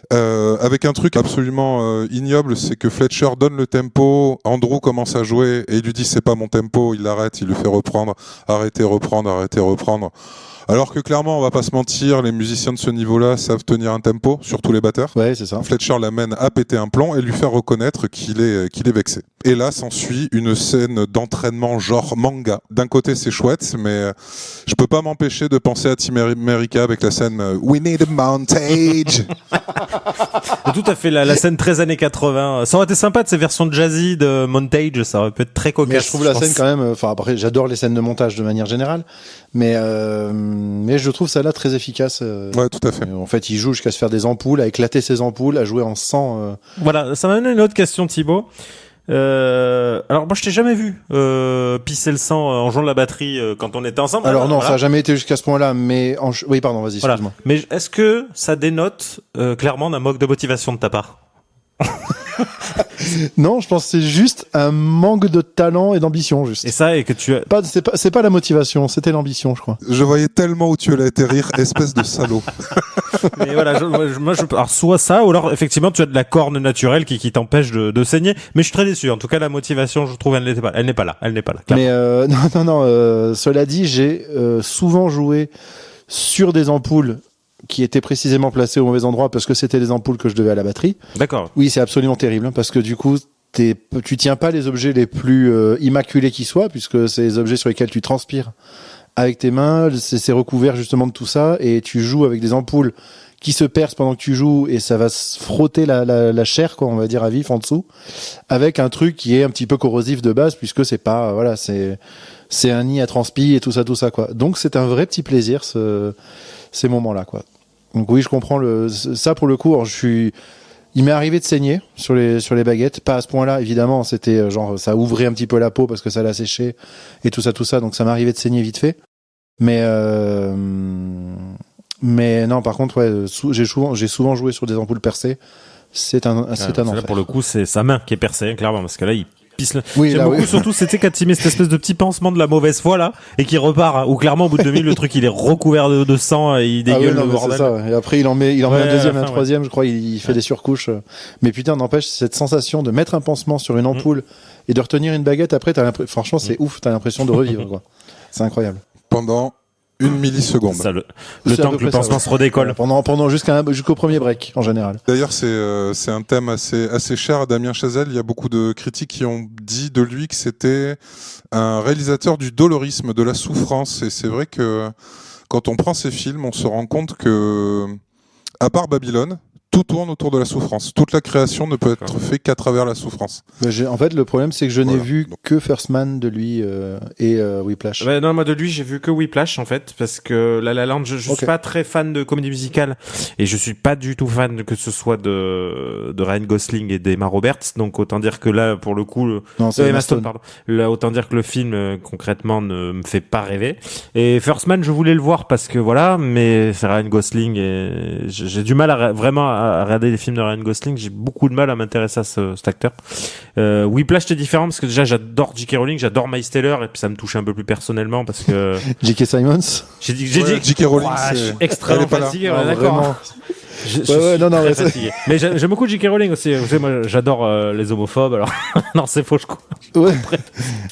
Avec un truc absolument ignoble, c'est que Fletcher donne le tempo, Andrew commence à jouer et il lui dit c'est pas mon tempo, il l'arrête, il le fait reprendre, arrêtez, reprendre. Alors que clairement, on va pas se mentir, les musiciens de ce niveau-là savent tenir un tempo, surtout les batteurs. Ouais, c'est ça. Fletcher l'amène à péter un plomb et lui faire reconnaître qu'il est vexé. Et là s'ensuit une scène d'entraînement genre manga. D'un côté c'est chouette, mais je peux pas m'empêcher de penser à Team America avec la scène We need a montage. Tout à fait, la scène 13 années 80. Ça aurait été sympa de ces versions jazzy de montage, ça aurait pu être très cocasse. Mais je trouve la scène quand même. Enfin, après, j'adore les scènes de montage de manière générale, mais je trouve ça là très efficace. Ouais, tout à fait. En fait, il joue jusqu'à se faire des ampoules, à éclater ses ampoules, à jouer en sang. Voilà, ça m'amène à une autre question, Thibaut. Alors moi je t'ai jamais vu pisser le sang en jouant de la batterie quand on était ensemble. Alors non, voilà. ça a jamais été jusqu'à ce point-là, mais oui, pardon, vas-y, Voilà. excuse-moi. Mais est-ce que ça dénote clairement d'un manque de motivation de ta part? Non, je pense que c'est juste un manque de talent et d'ambition, juste. Et ça, et que tu as... C'est pas la motivation, c'était l'ambition, je crois. Je voyais tellement où tu allais atterrir, espèce de salaud. Mais voilà, alors soit ça, ou alors effectivement tu as de la corne naturelle qui t'empêche de saigner. Mais je suis très déçu. En tout cas, la motivation, je trouve, elle n'est pas là. Clairement. Mais non. Cela dit, j'ai souvent joué sur des ampoules qui étaient précisément placées au mauvais endroit parce que c'était les ampoules que je devais à la batterie. D'accord. Oui, c'est absolument terrible hein, parce que du coup, tu tiens pas les objets les plus immaculés qui soient puisque c'est les objets sur lesquels tu transpires avec tes mains. C'est recouvert justement de tout ça et tu joues avec des ampoules qui se percent pendant que tu joues et ça va se frotter la chair, quoi, on va dire à vif en dessous, avec un truc qui est un petit peu corrosif de base puisque c'est pas voilà, c'est un nid à transpi et tout ça quoi. Donc c'est un vrai petit plaisir ces moments-là quoi. Donc oui, je comprends ça pour le coup. Alors, il m'est arrivé de saigner sur les baguettes, pas à ce point-là évidemment, c'était genre ça ouvrait un petit peu la peau parce que ça l'a séché et tout ça, donc ça m'est arrivé de saigner vite fait. Mais non, par contre ouais, j'ai souvent joué sur des ampoules percées. C'est un enfer. Là, pour le coup, c'est sa main qui est percée, clairement, parce que là, il pisse le... Oui, J'aime là, beaucoup, oui. surtout, c'était quand il met cette espèce de petit pansement de la mauvaise foi, là, et qui repart, hein, où clairement, au bout de 2 minutes, le truc, il est recouvert de sang, et il dégueule non, le mais bordel. c'est ça, ouais. Et après, il en met Ouais, un deuxième, à la un fin, troisième, je crois, il fait des surcouches. Mais putain, n'empêche, cette sensation de mettre un pansement sur une ampoule et de retenir une baguette après, franchement, c'est ouf, t'as l'impression de revivre, quoi. C'est incroyable. Pendant 1 milliseconde. Ça, le C'est à temps peu que le près ça, pansement ouais. se redécolle. Pendant jusqu'au premier break, en général. D'ailleurs, c'est un thème assez cher à Damien Chazelle. Il y a beaucoup de critiques qui ont dit de lui que c'était un réalisateur du dolorisme, de la souffrance. Et c'est vrai que quand on prend ses films, on se rend compte que, à part Babylone, tout tourne autour de la souffrance. Toute la création ne peut être faite qu'à travers la souffrance. En fait, le problème, c'est que je n'ai Voilà. vu que First Man de lui et Whiplash. Ouais, non, moi de lui, j'ai vu que Whiplash en fait, parce que La La Land, je Ok. suis pas très fan de comédie musicale et je suis pas du tout fan que ce soit de Ryan Gosling et d'Emma Roberts. Donc autant dire que là, pour le coup, Non, c'est Emma Stone, pardon. Là, autant dire que le film concrètement ne me fait pas rêver. Et First Man, je voulais le voir parce que voilà, mais c'est Ryan Gosling et j'ai du mal vraiment à regarder les films de Ryan Gosling. J'ai beaucoup de mal à m'intéresser à cet acteur. Whiplash, c'est différent parce que déjà j'adore J.K. Rowling, j'adore Miles Taylor et puis ça me touche un peu plus personnellement parce que J.K. Simons. j'ai dit J.K. Rowling, je suis elle extrêmement est pas là. fatigué, Non, on est d'accord. vraiment. Je suis très fatigué. Mais j'aime beaucoup J.K. Rowling aussi. Vous savez, moi, j'adore les homophobes. Alors, non, c'est faux, je crois. Ouais.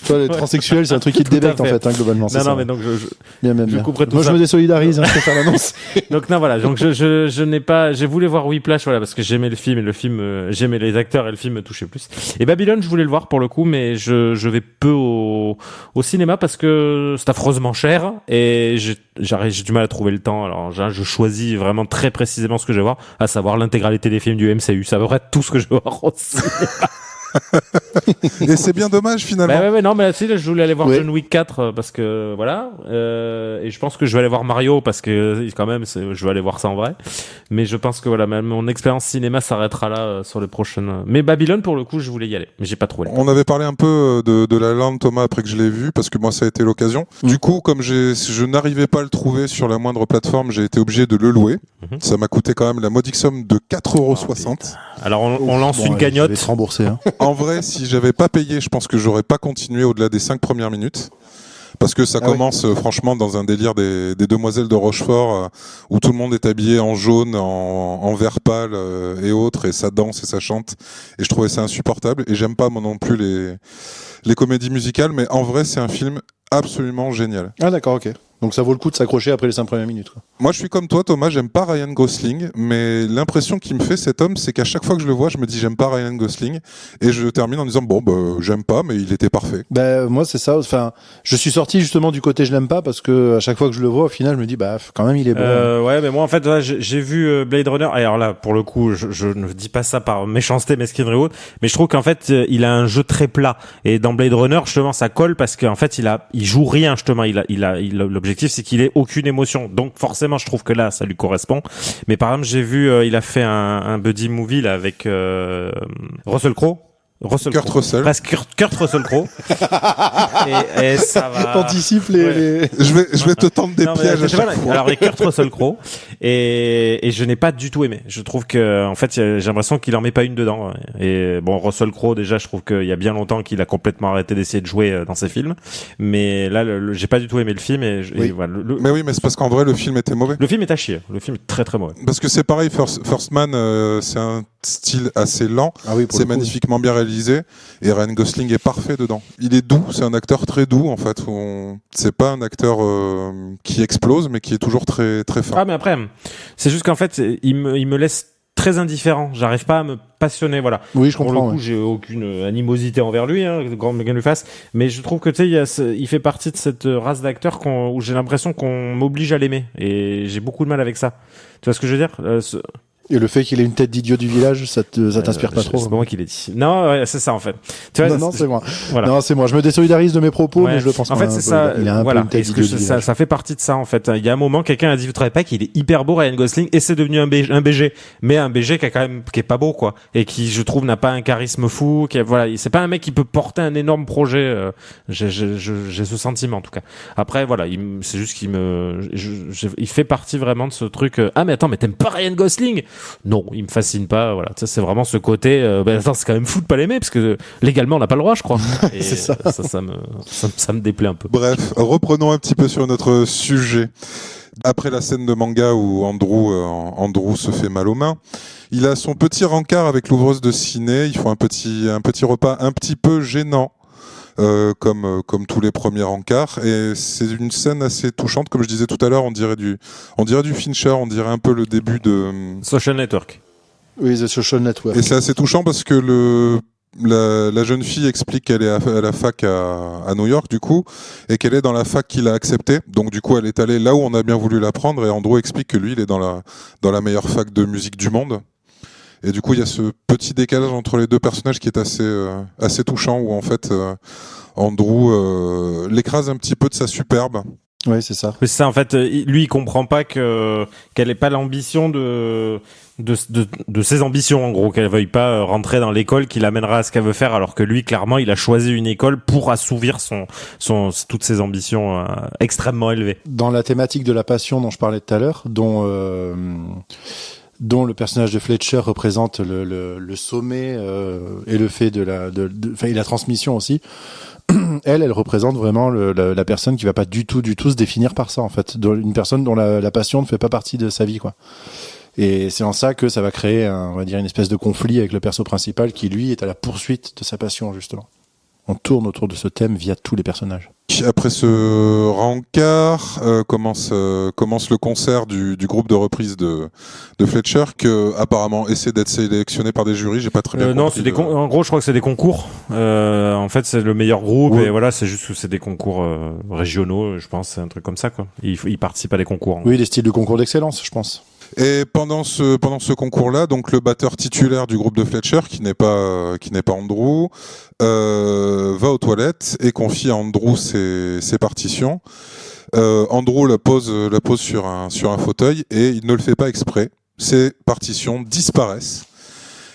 Toi, les transsexuels, c'est un truc qui te débecte, en fait, globalement. Non, mais donc, je couperai tout moi, ça. je me désolidarise, je peux faire l'annonce. Donc, non, voilà. Donc, je n'ai pas, j'ai voulu voir Whiplash, voilà, parce que j'aimais le film, j'aimais les acteurs et le film me touchait plus. Et Babylone, je voulais le voir pour le coup, mais je vais peu au cinéma parce que c'est affreusement cher et j'ai du mal à trouver le temps. Alors, je choisis vraiment très précisément ce que je vais voir, à savoir l'intégralité des films du MCU. C'est à peu près tout ce que je vais voir au cinéma. Et c'est bien dommage finalement. Ouais, non, mais là, je voulais aller voir John Wick 4 parce que voilà, et je pense que je vais aller voir Mario parce que quand même, je vais aller voir ça en vrai. Mais je pense que voilà, mon expérience cinéma s'arrêtera là sur les prochaines. Mais Babylone, pour le coup, je voulais y aller, mais j'ai pas trouvé. On avait parlé un peu de La La Land, Thomas, après que je l'ai vu, parce que moi, ça a été l'occasion. Du coup, comme je n'arrivais pas à le trouver sur la moindre plateforme, j'ai été obligé de le louer. Ça m'a coûté quand même la modique somme de 4,60 €. Alors, on lance une cagnotte. Je vais te rembourser, hein. En vrai, si j'avais pas payé, je pense que j'aurais pas continué au-delà des 5 premières minutes. Parce que ça commence franchement dans un délire des demoiselles de Rochefort où tout le monde est habillé en jaune, en vert pâle et autres, et ça danse et ça chante. Et je trouvais ça insupportable. Et j'aime pas moi non plus les comédies musicales, mais en vrai c'est un film absolument génial. Ah d'accord, ok. Donc ça vaut le coup de s'accrocher après les 5 premières minutes, quoi. Moi je suis comme toi Thomas, j'aime pas Ryan Gosling, mais l'impression qu'il me fait cet homme, c'est qu'à chaque fois que je le vois, je me dis j'aime pas Ryan Gosling, et je termine en disant j'aime pas, mais il était parfait. Moi c'est ça, enfin je suis sorti justement du côté je l'aime pas parce que à chaque fois que je le vois au final je me dis quand même il est bon. Ouais, mais moi en fait j'ai vu Blade Runner, et alors là pour le coup je ne dis pas ça par méchanceté, mesquinerie ou autre, mais je trouve qu'en fait il a un jeu très plat, et dans Blade Runner justement ça colle parce qu'en fait il joue rien justement, l'objectif c'est qu'il ait aucune émotion, donc forcément je trouve que là ça lui correspond. Mais par exemple j'ai vu il a fait un buddy movie là avec Russell Crowe. Kurt Russell. Presque Kurt Russell Crowe. et ça va. T'anticipes les... Je vais te tendre des pièges à chaque fois. Alors, avec Kurt Russell Crowe. Et je n'ai pas du tout aimé. Je trouve que, en fait, j'ai l'impression qu'il en met pas une dedans. Et bon, Russell Crowe, déjà, je trouve qu'il y a bien longtemps qu'il a complètement arrêté d'essayer de jouer dans ses films. Mais là, j'ai pas du tout aimé le film. Et voilà, mais oui, mais c'est parce qu'en vrai, le film était mauvais. Le film est à chier. Le film est très très mauvais. Parce que c'est pareil, First Man, c'est un style assez lent. C'est magnifiquement bien réalisé. Et Ryan Gosling est parfait dedans. Il est doux, c'est un acteur très doux en fait. C'est pas un acteur qui explose, mais qui est toujours très très fin. Ah mais après, c'est juste qu'en fait, il me laisse très indifférent. J'arrive pas à me passionner, voilà. Oui, je comprends. Pour le coup, j'ai aucune animosité envers lui, grand bien lui fasse. Mais je trouve que tu sais, il fait partie de cette race d'acteurs où j'ai l'impression qu'on m'oblige à l'aimer, et j'ai beaucoup de mal avec ça. Tu vois ce que je veux dire? Et le fait qu'il ait une tête d'idiot du village, ça t'inspire pas trop? C'est pas moi qui l'ai dit. Non, ouais, c'est ça en fait. Tu vois, non, c'est moi. Voilà. Non, c'est moi. Je me désolidarise de mes propos, mais je le pense pas. En fait, c'est ça. Il a un peu une tête d'idiot du village. Ça fait partie de ça en fait. Il y a un moment, quelqu'un a dit, vous trouvez pas qu'il est hyper beau, Ryan Gosling, et c'est devenu un BG, mais un BG qui est pas beau, quoi, et qui, je trouve, n'a pas un charisme fou. Voilà, c'est pas un mec qui peut porter un énorme projet. J'ai ce sentiment en tout cas. Après, voilà, c'est juste il fait partie vraiment de ce truc. Ah mais attends, mais t'aimes pas Ryan Gosling? Non, il me fascine pas, voilà. Ça, c'est vraiment ce côté. Attends, c'est quand même fou de pas l'aimer parce que légalement on n'a pas le droit, je crois. Et c'est ça. Ça me déplaît un peu. Bref, reprenons un petit peu sur notre sujet. Après la scène de manga où Andrew se fait mal aux mains, il a son petit rencard avec l'ouvreuse de ciné. Ils font un petit repas un petit peu gênant. Comme tous les premiers rencarts, et c'est une scène assez touchante, comme je disais tout à l'heure, on dirait du Fincher, on dirait un peu le début de Social Network. Oui, The Social Network. Et c'est assez touchant parce que la jeune fille explique qu'elle est à la fac à New York du coup, et qu'elle est dans la fac qu'il a acceptée, donc du coup elle est allée là où on a bien voulu la prendre, et Andrew explique que lui il est dans la meilleure fac de musique du monde. Et du coup, il y a ce petit décalage entre les deux personnages qui est assez touchant, où en fait, Andrew l'écrase un petit peu de sa superbe. Oui, c'est ça. C'est ça, en fait, lui, il comprend pas qu'elle ait pas l'ambition de ses ambitions, en gros, qu'elle veuille pas rentrer dans l'école qui l'amènera à ce qu'elle veut faire, alors que lui, clairement, il a choisi une école pour assouvir toutes ses ambitions extrêmement élevées. Dans la thématique de la passion dont je parlais tout à l'heure, dont le personnage de Fletcher représente le sommet et le fait et la transmission aussi. Elle représente vraiment la personne qui va pas du tout se définir par ça en fait, une personne dont la passion ne fait pas partie de sa vie, quoi. Et c'est en ça que ça va créer, on va dire, une espèce de conflit avec le perso principal qui, lui, est à la poursuite de sa passion, justement. On tourne autour de ce thème via tous les personnages. Après ce rencard, commence le concert du groupe de reprise de Fletcher, que apparemment essaie d'être sélectionné par des jurys. J'ai pas très bien non, compris. En gros, je crois que c'est des concours. En fait, c'est le meilleur groupe Ouais. et voilà, c'est juste que c'est des concours régionaux, je pense, c'est un truc comme ça, quoi. Ils participent à des concours. Oui, des styles de concours d'excellence, je pense. Et pendant ce concours-là, donc le batteur titulaire du groupe de Fletcher, qui n'est pas Andrew, va aux toilettes et confie à Andrew ses partitions. Andrew la pose sur un fauteuil et il ne le fait pas exprès. Ses partitions disparaissent.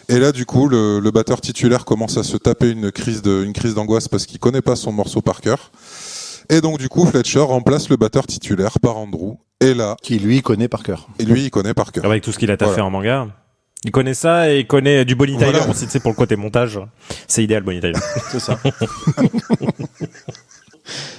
Et là, du coup, le batteur titulaire commence à se taper une crise d'angoisse parce qu'il connaît pas son morceau par cœur. Et donc, du coup, Fletcher remplace le batteur titulaire par Andrew. Et là, Qui, lui, connaît par cœur. et lui, il connaît par cœur. Avec tout ce qu'il a taffé Voilà. en manga. Il connaît ça et il connaît du Bonnie Tyler Voilà. aussi, tu sais, pour le côté montage. C'est idéal, Bonnie Tyler. C'est ça.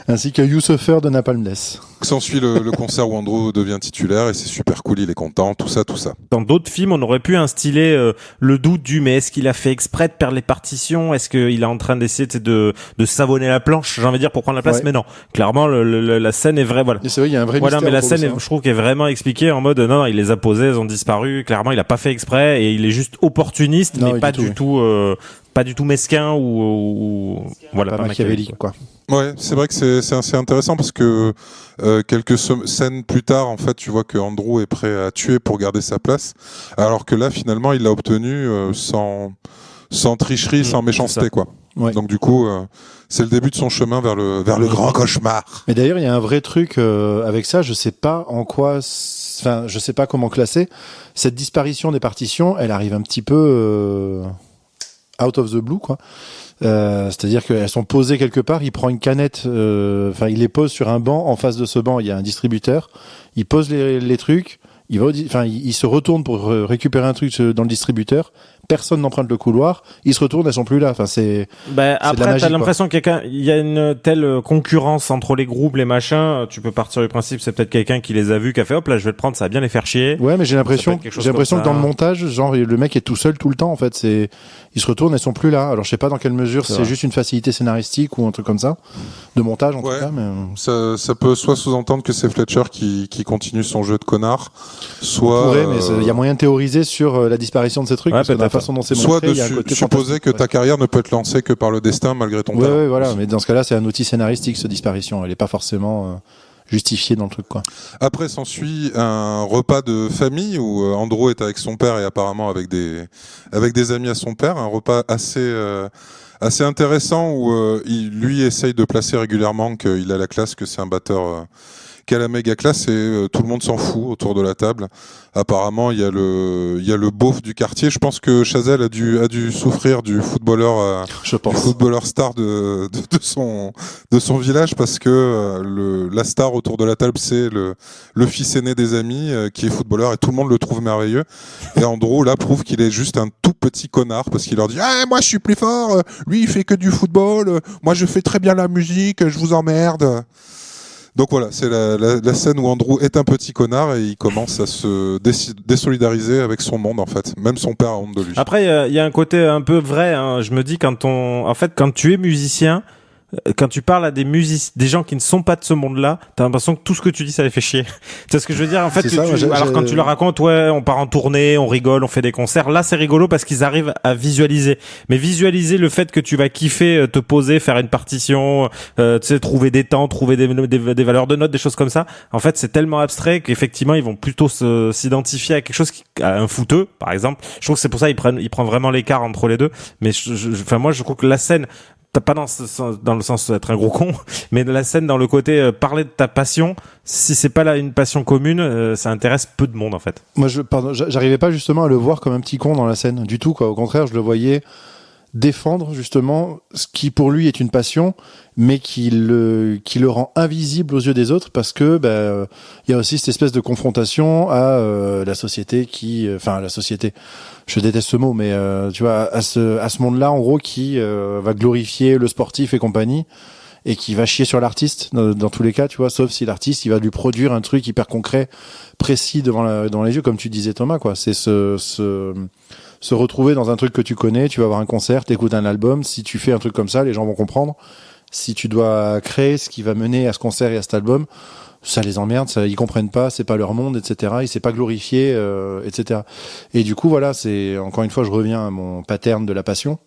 Ainsi que You Suffer de Napalm Death. S'ensuit le concert où Andrew devient titulaire et c'est super cool, il est content, tout ça. Dans d'autres films, on aurait pu instiller le doute du mais est-ce qu'il a fait exprès de perdre les partitions? Est-ce qu'il est en train d'essayer de savonner la planche, j'ai envie de dire, pour prendre la place? Ouais. Mais non, clairement, la scène est vraie, voilà. Et c'est vrai, il y a un vrai Voilà, mystère mais la autour de scène, ça. je trouve qu'elle est vraiment expliquée en mode non, il les a posées, elles ont disparu. Clairement, il a pas fait exprès et il est juste opportuniste, Non, mais oui, pas du du tout, pas du tout mesquin ou voilà, Pas pas machiavélique, quoi. Ouais, c'est vrai que c'est assez intéressant parce que quelques scènes plus tard, en fait, tu vois que Andrew est prêt à tuer pour garder sa place, alors que là, finalement, il l'a obtenu sans tricherie, sans c'est méchanceté, ça. quoi. Ouais. Donc du coup, c'est le début de son chemin vers le grand cauchemar. Mais d'ailleurs, il y a un vrai truc avec ça. Je sais pas en quoi, enfin, je sais pas comment classer. Cette disparition des partitions, elle arrive un petit peu out of the blue, quoi. C'est-à-dire qu'elles sont posées quelque part. Il prend une canette, enfin, il les pose sur un banc. En face de ce banc, il y a un distributeur. Il pose les trucs. Il va, enfin, il se retourne pour récupérer un truc dans le distributeur. Personne n'emprunte le couloir. Il se retourne, elles sont plus là. Enfin, c'est. Ben, C'est de la après, magie, t'as l'impression qu'il y a une telle concurrence entre les groupes, les machins. Tu peux partir du principe, c'est peut-être quelqu'un qui les a vus, qui a fait hop là, je vais le prendre, ça va bien les faire chier. Ouais, mais j'ai Ça peut l'impression être quelque chose que comme dans ça. le montage, genre, le mec est tout seul tout le temps, en fait. Ils se retournent, elles sont plus là. Alors, je sais pas dans quelle mesure C'est c'est vrai. juste une facilité scénaristique ou un truc comme ça. De montage, en Ouais. tout cas, mais. Ça peut soit sous-entendre que c'est Fletcher qui continue son jeu de connard, soit On pourrait, mais il y a moyen de théoriser sur la disparition de ces trucs, Ouais, parce que de la peut-être. façon dont c'est soit montré, de il y a un côté supposer fantastique, que ouais. ta carrière ne peut être lancée que par le destin malgré ton Ouais, talent. ouais, voilà. Mais dans ce cas-là, c'est un outil scénaristique, cette disparition. Elle est pas forcément justifiée dans le truc, quoi. Après s'ensuit un repas de famille où Andrew est avec son père et apparemment avec des amis à son père, un repas assez intéressant où lui essaye de placer régulièrement qu'il a la classe, que c'est un batteur qui a la méga classe et tout le monde s'en fout autour de la table. Apparemment, il y a le beauf du quartier. Je pense que Chazelle a dû souffrir du footballeur Je pense. star de son village parce que la star autour de la table c'est le fils aîné des amis qui est footballeur et tout le monde le trouve merveilleux. Et Andrew là prouve qu'il est juste un tout petit connard parce qu'il leur dit ah moi je suis plus fort, lui il fait que du football, moi je fais très bien la musique, je vous emmerde. Donc voilà, c'est la scène où Andrew est un petit connard et il commence à se désolidariser avec son monde en fait. Même son père a honte de lui. Après, il y a un côté un peu vrai, hein. Je me dis quand tu es musicien, quand tu parles à des gens qui ne sont pas de ce monde-là, t'as l'impression que tout ce que tu dis, ça les fait chier. Tu sais ce que je veux dire? En fait, C'est ça, moi, alors quand tu leur racontes, ouais, on part en tournée, on rigole, on fait des concerts, là, c'est rigolo parce qu'ils arrivent à visualiser. Mais visualiser le fait que tu vas kiffer, te poser, faire une partition, tu sais, trouver des temps, trouver des valeurs de notes, des choses comme ça. En fait, c'est tellement abstrait qu'effectivement, ils vont plutôt s'identifier à quelque chose à un footeux, par exemple. Je trouve que c'est pour ça il prend vraiment l'écart entre les deux. Mais moi, je trouve que la scène, t'as pas dans le sens d'être un gros con, mais de la scène dans le côté parler de ta passion, si c'est pas là une passion commune, ça intéresse peu de monde en fait. Moi, j'arrivais pas justement à le voir comme un petit con dans la scène, du tout, quoi. Au contraire, je le voyais défendre justement ce qui pour lui est une passion, mais qui le rend invisible aux yeux des autres parce que y a aussi cette espèce de confrontation à la société la société. Je déteste ce mot, mais tu vois, à ce monde-là en gros qui va glorifier le sportif et compagnie. et qui va chier sur l'artiste dans tous les cas, tu vois, sauf si l'artiste il va lui produire un truc hyper concret, précis devant les yeux, comme tu disais Thomas, quoi. C'est se retrouver dans un truc que tu connais, tu vas avoir un concert, t'écoutes un album, si tu fais un truc comme ça, les gens vont comprendre. Si tu dois créer ce qui va mener à ce concert et à cet album, ça les emmerde, ils comprennent pas, c'est pas leur monde, etc. Il s'est pas glorifié, etc. Et du coup, voilà, c'est encore une fois, je reviens à mon pattern de la passion.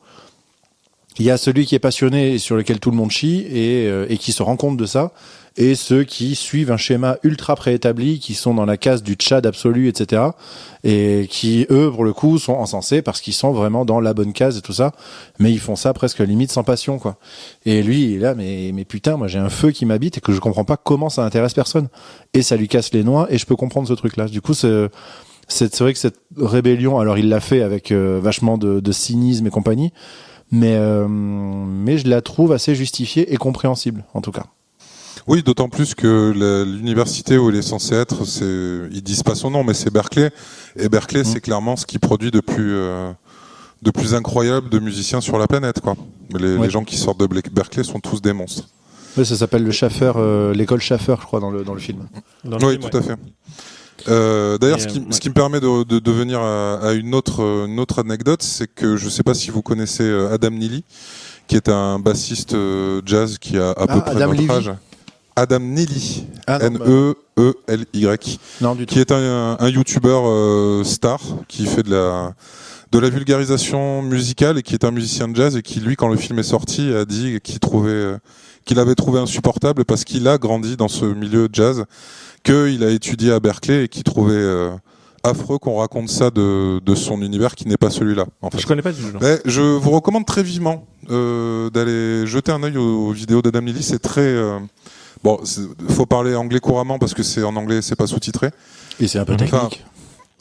Il y a celui qui est passionné et sur lequel tout le monde chie et qui se rend compte de ça, et ceux qui suivent un schéma ultra préétabli, qui sont dans la case du tchad absolu, etc. Et qui, eux, pour le coup, sont encensés parce qu'ils sont vraiment dans la bonne case et tout ça, mais ils font ça presque limite sans passion, quoi. Et lui, il est là, mais putain, moi j'ai un feu qui m'habite et que je comprends pas comment ça intéresse personne. Et ça lui casse les noix et je peux comprendre ce truc-là. Du coup, c'est vrai que cette rébellion, alors il l'a fait avec vachement de cynisme et compagnie, mais je la trouve assez justifiée et compréhensible, en tout cas. Oui, d'autant plus que l'université où il est censé être, ils disent pas son nom, mais c'est Berkeley. Et Berkeley, c'est clairement ce qui produit de plus incroyable de musiciens sur la planète, quoi. Les gens qui sortent de Berkeley sont tous des monstres. Oui, ça s'appelle le Schaffer, l'école Schaffer, je crois, dans le film. Oui, tout à fait. D'ailleurs, ce qui me permet de venir à une autre anecdote, c'est que je sais pas si vous connaissez Adam Neely, qui est un bassiste jazz qui a à peu près notre âge. Adam Neely, N-E-E-L-Y, qui est un youtubeur star qui fait de la vulgarisation musicale et qui est un musicien de jazz et qui, lui, quand le film est sorti, a dit qu'il avait trouvé insupportable parce qu'il a grandi dans ce milieu jazz, qu'il a étudié à Berkeley et qu'il trouvait affreux qu'on raconte ça de son univers qui n'est pas celui-là. En fait. Je connais pas du tout. Mais je vous recommande très vivement d'aller jeter un œil aux vidéos d'Adam Neely. C'est très... Bon, faut parler anglais couramment parce que c'est en anglais, c'est pas sous-titré. Et c'est un peu technique.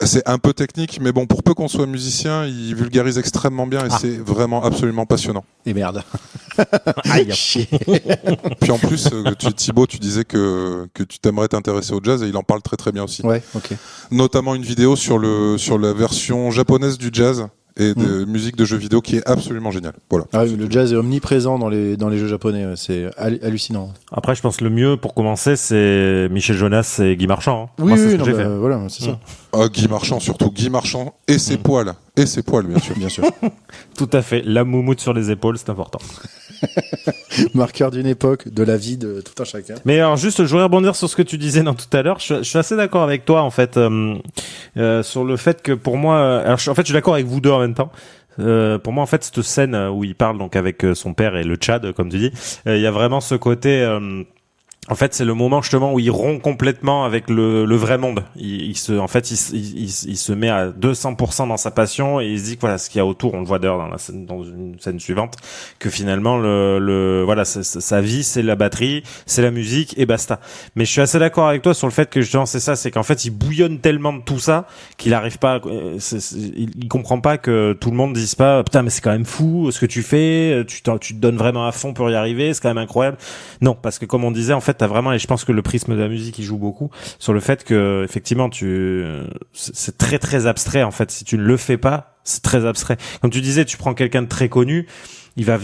C'est un peu technique, mais bon, pour peu qu'on soit musicien, il vulgarise extrêmement bien et c'est vraiment absolument passionnant. Et merde. Aïe. Puis en plus, Thibaut, tu disais que tu t'aimerais t'intéresser au jazz et il en parle très très bien aussi. Ouais, ok. Notamment une vidéo sur la version japonaise du jazz et de musique de jeux vidéo qui est absolument géniale. Voilà. Ah oui, le jazz est omniprésent dans les jeux japonais, c'est hallucinant. Après, je pense que le mieux pour commencer, c'est Michel Jonas et Guy Marchand. Hein. Oui, moi, c'est ce que j'ai fait. voilà, c'est ça. Guy Marchand surtout, Guy Marchand et ses poils, bien sûr. Bien sûr. Tout à fait. La moumoute sur les épaules, c'est important. Marqueur d'une époque, de la vie de tout un chacun. Mais alors juste, je voudrais rebondir sur ce que tu disais tout à l'heure. Je suis assez d'accord avec toi en fait sur le fait que pour moi, alors je suis d'accord avec vous deux en même temps. Pour moi en fait cette scène où il parle donc avec son père et le Tchad comme tu dis, il y a vraiment ce côté. En fait, c'est le moment justement où il rompt complètement avec le vrai monde. Il se met à 200% dans sa passion et il se dit que voilà, ce qu'il y a autour, on le voit d'ailleurs dans une scène suivante, que finalement voilà, sa vie, c'est la batterie, c'est la musique et basta. Mais je suis assez d'accord avec toi sur le fait que justement c'est ça, c'est qu'en fait il bouillonne tellement de tout ça qu'il arrive pas, il comprend pas que tout le monde dise pas putain mais c'est quand même fou ce que tu fais, tu te donnes vraiment à fond pour y arriver, c'est quand même incroyable. Non, parce que comme on disait en fait t'as vraiment, et je pense que le prisme de la musique il joue beaucoup sur le fait que effectivement c'est très très abstrait en fait. Si tu ne le fais pas, c'est très abstrait. Comme tu disais, tu prends quelqu'un de très connu, il va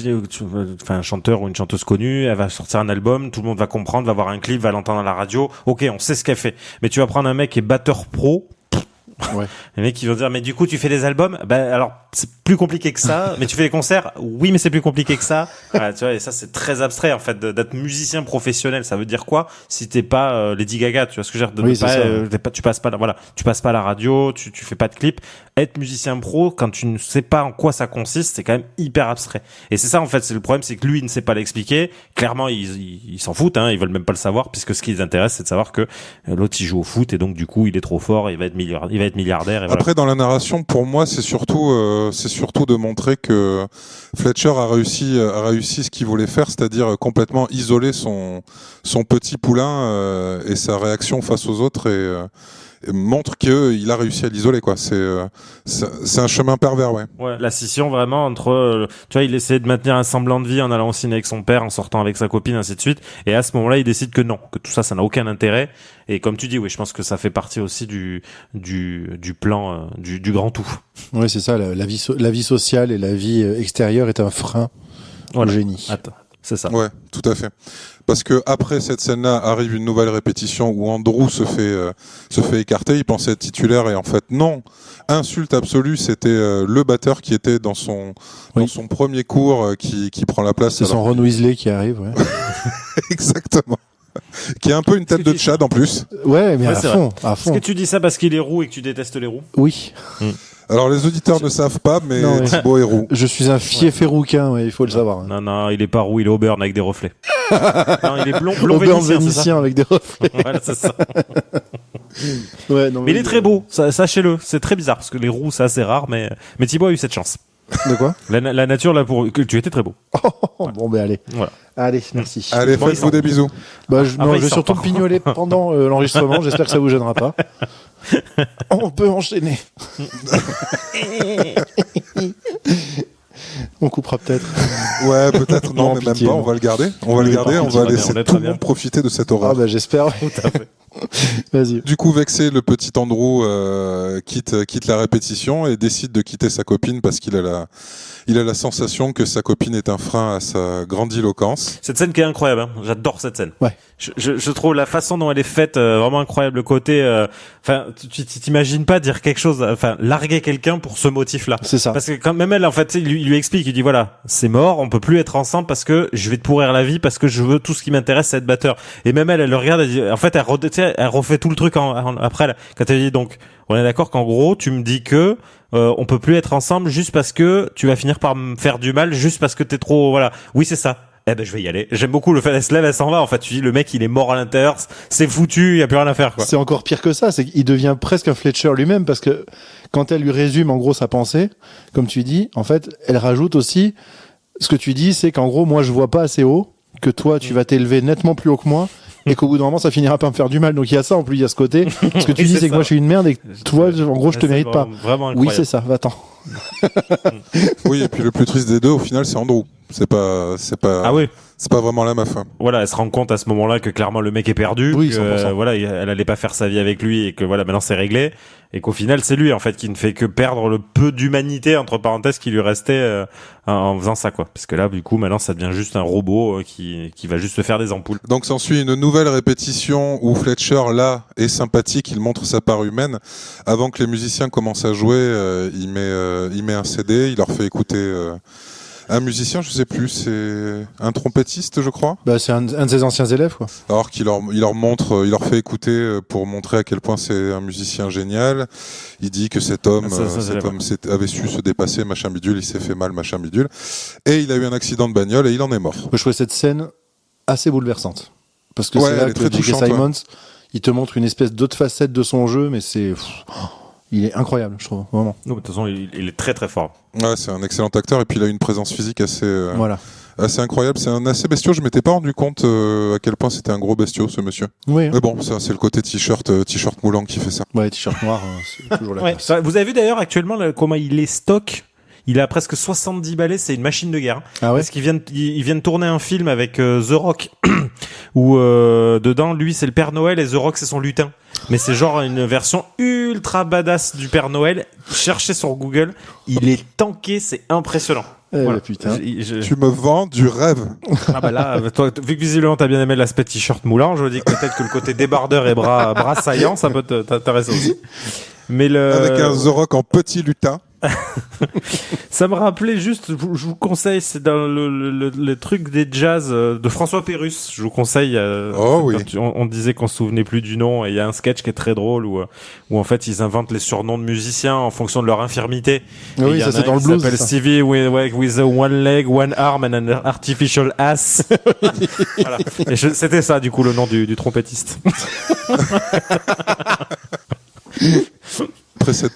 un chanteur ou une chanteuse connue, elle va sortir un album, tout le monde va comprendre, va voir un clip, va l'entendre à la radio. Ok, on sait ce qu'elle fait. Mais tu vas prendre un mec qui est batteur pro. Ouais. Les mecs qui vont dire mais du coup tu fais des albums, alors c'est plus compliqué que ça. Mais tu fais des concerts, oui mais c'est plus compliqué que ça. Voilà, tu vois, et ça c'est très abstrait en fait d'être musicien professionnel. Ça veut dire quoi si t'es pas Lady Gaga, tu vois ce que je veux dire, tu passes pas à la radio, tu fais pas de clip. Être musicien pro quand tu ne sais pas en quoi ça consiste, c'est quand même hyper abstrait. Et c'est ça en fait, c'est le problème, c'est que lui il ne sait pas l'expliquer. Clairement ils s'en foutent, ils veulent même pas le savoir puisque ce qui les intéresse c'est de savoir que l'autre il joue au foot et donc du coup il est trop fort, il va être milliardaire. Et voilà. Après, dans la narration, pour moi, c'est surtout de montrer que Fletcher a réussi ce qu'il voulait faire, c'est-à-dire complètement isoler son petit poulain et sa réaction face aux autres et montre qu'il a réussi à l'isoler, quoi. C'est un chemin pervers, ouais. Ouais, la scission vraiment entre, tu vois, il essayait de maintenir un semblant de vie en allant au ciné avec son père, en sortant avec sa copine, ainsi de suite. Et à ce moment-là, il décide que non, que tout ça, ça n'a aucun intérêt. Et comme tu dis, oui, je pense que ça fait partie aussi du plan, du grand tout. Oui, c'est ça. La vie sociale et la vie extérieure est un frein au génie. Attends. C'est ça. Ouais, tout à fait. Parce que après cette scène-là arrive une nouvelle répétition où Andrew se fait écarter. Il pensait être titulaire et en fait non. Insulte absolue. C'était le batteur qui était dans son premier cours qui prend la place. C'est son Ron Weasley qui arrive. Ouais. Exactement. Qui a un peu une tête de Tchad en plus. Ouais, mais à fond. Est-ce que tu dis ça parce qu'il est roux et que tu détestes les roux? Oui. Alors les auditeurs ne savent pas, mais Thibaut est roux. Je suis un fief rouquin, il faut le savoir. Non, il est pas roux, il est auburn avec des reflets. Non, il est blond auburn vénitien avec des reflets. Voilà, c'est ça. Ouais, non, mais il est très beau, sachez-le. C'est très bizarre parce que les roux, c'est assez rare, mais Thibaut a eu cette chance. De quoi? La nature là pour que tu étais très beau. Bon ben allez. Voilà. Allez, merci. Allez, faites-vous des bisous. Bah, je vais surtout me pignoler pendant l'enregistrement. J'espère que ça vous gênera pas. On peut enchaîner. On coupera peut-être. Ouais, peut-être non, mais pitié, même pas. On va le garder. On va le garder. On va laisser tout le monde profiter de cette horreur. Ah bah j'espère. Tout à fait. Vas-y. Du coup, vexé, le petit Andrew quitte la répétition et décide de quitter sa copine parce qu'il a la sensation que sa copine est un frein à sa grandiloquence. Cette scène qui est incroyable, hein. J'adore cette scène. Ouais. Je trouve la façon dont elle est faite vraiment incroyable. Le côté, enfin, tu t'imagines pas dire quelque chose, enfin, larguer quelqu'un pour ce motif-là. C'est ça. Parce que quand même elle, en fait, il lui explique, il dit voilà, c'est mort, on peut plus être ensemble parce que je vais te pourrir la vie parce que je veux tout ce qui m'intéresse, c'est être batteur. Et même elle le regarde, elle dit, en fait, elle refait tout le truc après, là, quand elle dit donc, on est d'accord qu'en gros, tu me dis que on peut plus être ensemble juste parce que tu vas finir par me faire du mal, juste parce que t'es trop, voilà. Oui, c'est ça. Eh ben, je vais y aller. J'aime beaucoup le fait, elle se lève, elle s'en va. En fait, tu dis, le mec, il est mort à l'intérieur, c'est foutu, il y a plus rien à faire, quoi. C'est encore pire que ça, c'est qu'il devient presque un Fletcher lui-même parce que quand elle lui résume, en gros, sa pensée, comme tu dis, en fait, elle rajoute aussi, ce que tu dis, c'est qu'en gros, moi, je vois pas assez haut, que toi, tu vas t'élever nettement plus haut que moi, et qu'au bout d'un moment, ça finira par me faire du mal. Donc, il y a ça, en plus, il y a ce côté. Ce que tu dis, c'est que moi, je suis une merde et que toi, en gros, je te mérite pas. Vraiment oui, c'est ça, va-t'en. Oui, et puis le plus triste des deux, au final, c'est Andrew. C'est pas. Ah oui. C'est pas vraiment la meuf. Voilà, elle se rend compte à ce moment-là que clairement le mec est perdu, oui, que voilà, elle allait pas faire sa vie avec lui et que voilà, maintenant c'est réglé et qu'au final c'est lui en fait qui ne fait que perdre le peu d'humanité entre parenthèses qui lui restait en faisant ça, quoi. Parce que là du coup maintenant ça devient juste un robot qui va juste se faire des ampoules. Donc s'ensuit une nouvelle répétition où Fletcher là est sympathique, il montre sa part humaine. Avant que les musiciens commencent à jouer, il met un CD, il leur fait écouter un musicien, je sais plus, c'est un trompettiste, je crois. Bah, c'est un de ses anciens élèves, quoi. Alors qu'il leur montre, il leur fait écouter pour montrer à quel point c'est un musicien génial. Il dit que cet homme avait su se dépasser, machin bidule, il s'est fait mal, machin bidule. Et il a eu un accident de bagnole et il en est mort. Je trouvais cette scène assez bouleversante. Parce que c'est là que J.K. Simmons, il te montre une espèce d'autre facette de son jeu, mais c'est... Il est incroyable, je trouve, vraiment. Non, de toute façon, il est très très fort. Ouais, c'est un excellent acteur et puis il a une présence physique assez incroyable. C'est un assez bestiau. Je m'étais pas rendu compte à quel point c'était un gros bestiau, ce monsieur. Oui. Mais bon, ça c'est le côté t-shirt moulant qui fait ça. Ouais, t-shirt noir, c'est toujours la classe. Vous avez vu d'ailleurs actuellement comment il est stock. Il a presque 70 balais, c'est une machine de guerre. Ah ouais. Parce qu'il vient de tourner un film avec The Rock où dedans lui c'est le Père Noël et The Rock c'est son lutin. Mais c'est genre une version ultra badass du Père Noël. Cherchez sur Google, il est tanké, c'est impressionnant. Voilà. Putain. Tu me vends du rêve. Ah bah là, toi, vu que visiblement t'as bien aimé l'aspect t-shirt moulant, je me dis que peut-être que le côté débardeur et bras saillants, ça peut t'intéresser aussi. Mais avec un The Rock en petit lutin. Ça me rappelait juste, je vous conseille, c'est dans le truc des jazz de François Pérusse. Je vous conseille. Oui. On disait qu'on se souvenait plus du nom, et il y a un sketch qui est très drole où en fait ils inventent les surnoms de musiciens en fonction de leur infirmité. Oui, ça c'est dans le blues. Il s'appelle Stevie with a one leg, one arm and an artificial ass. Voilà. Et c'était ça du coup le nom du trompettiste. Après ce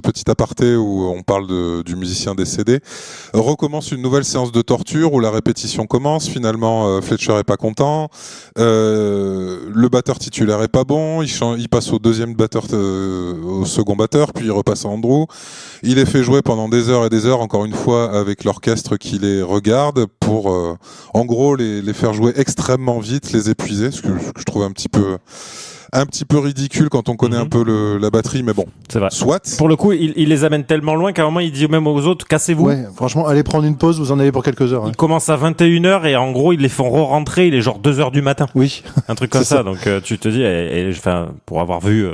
petit aparté où on parle du musicien décédé, recommence une nouvelle séance de torture où la répétition commence. Finalement, Fletcher est pas content. Le batteur titulaire est pas bon. Il passe au second batteur, puis il repasse à Andrew. Il est fait jouer pendant des heures et des heures, encore une fois, avec l'orchestre qui les regarde pour, en gros, les faire jouer extrêmement vite, les épuiser, ce que je trouve un petit peu ridicule quand on connaît un peu la batterie, mais bon. C'est vrai. Soit. Pour le coup, il les amène tellement loin qu'à un moment, il dit même aux autres, cassez-vous. Ouais, franchement, allez prendre une pause, vous en avez pour quelques heures. Il commence à 21h et en gros, ils les font re-rentrer, il est genre 2h du matin. Oui. Un truc comme ça. Donc, tu te dis, enfin, pour avoir vu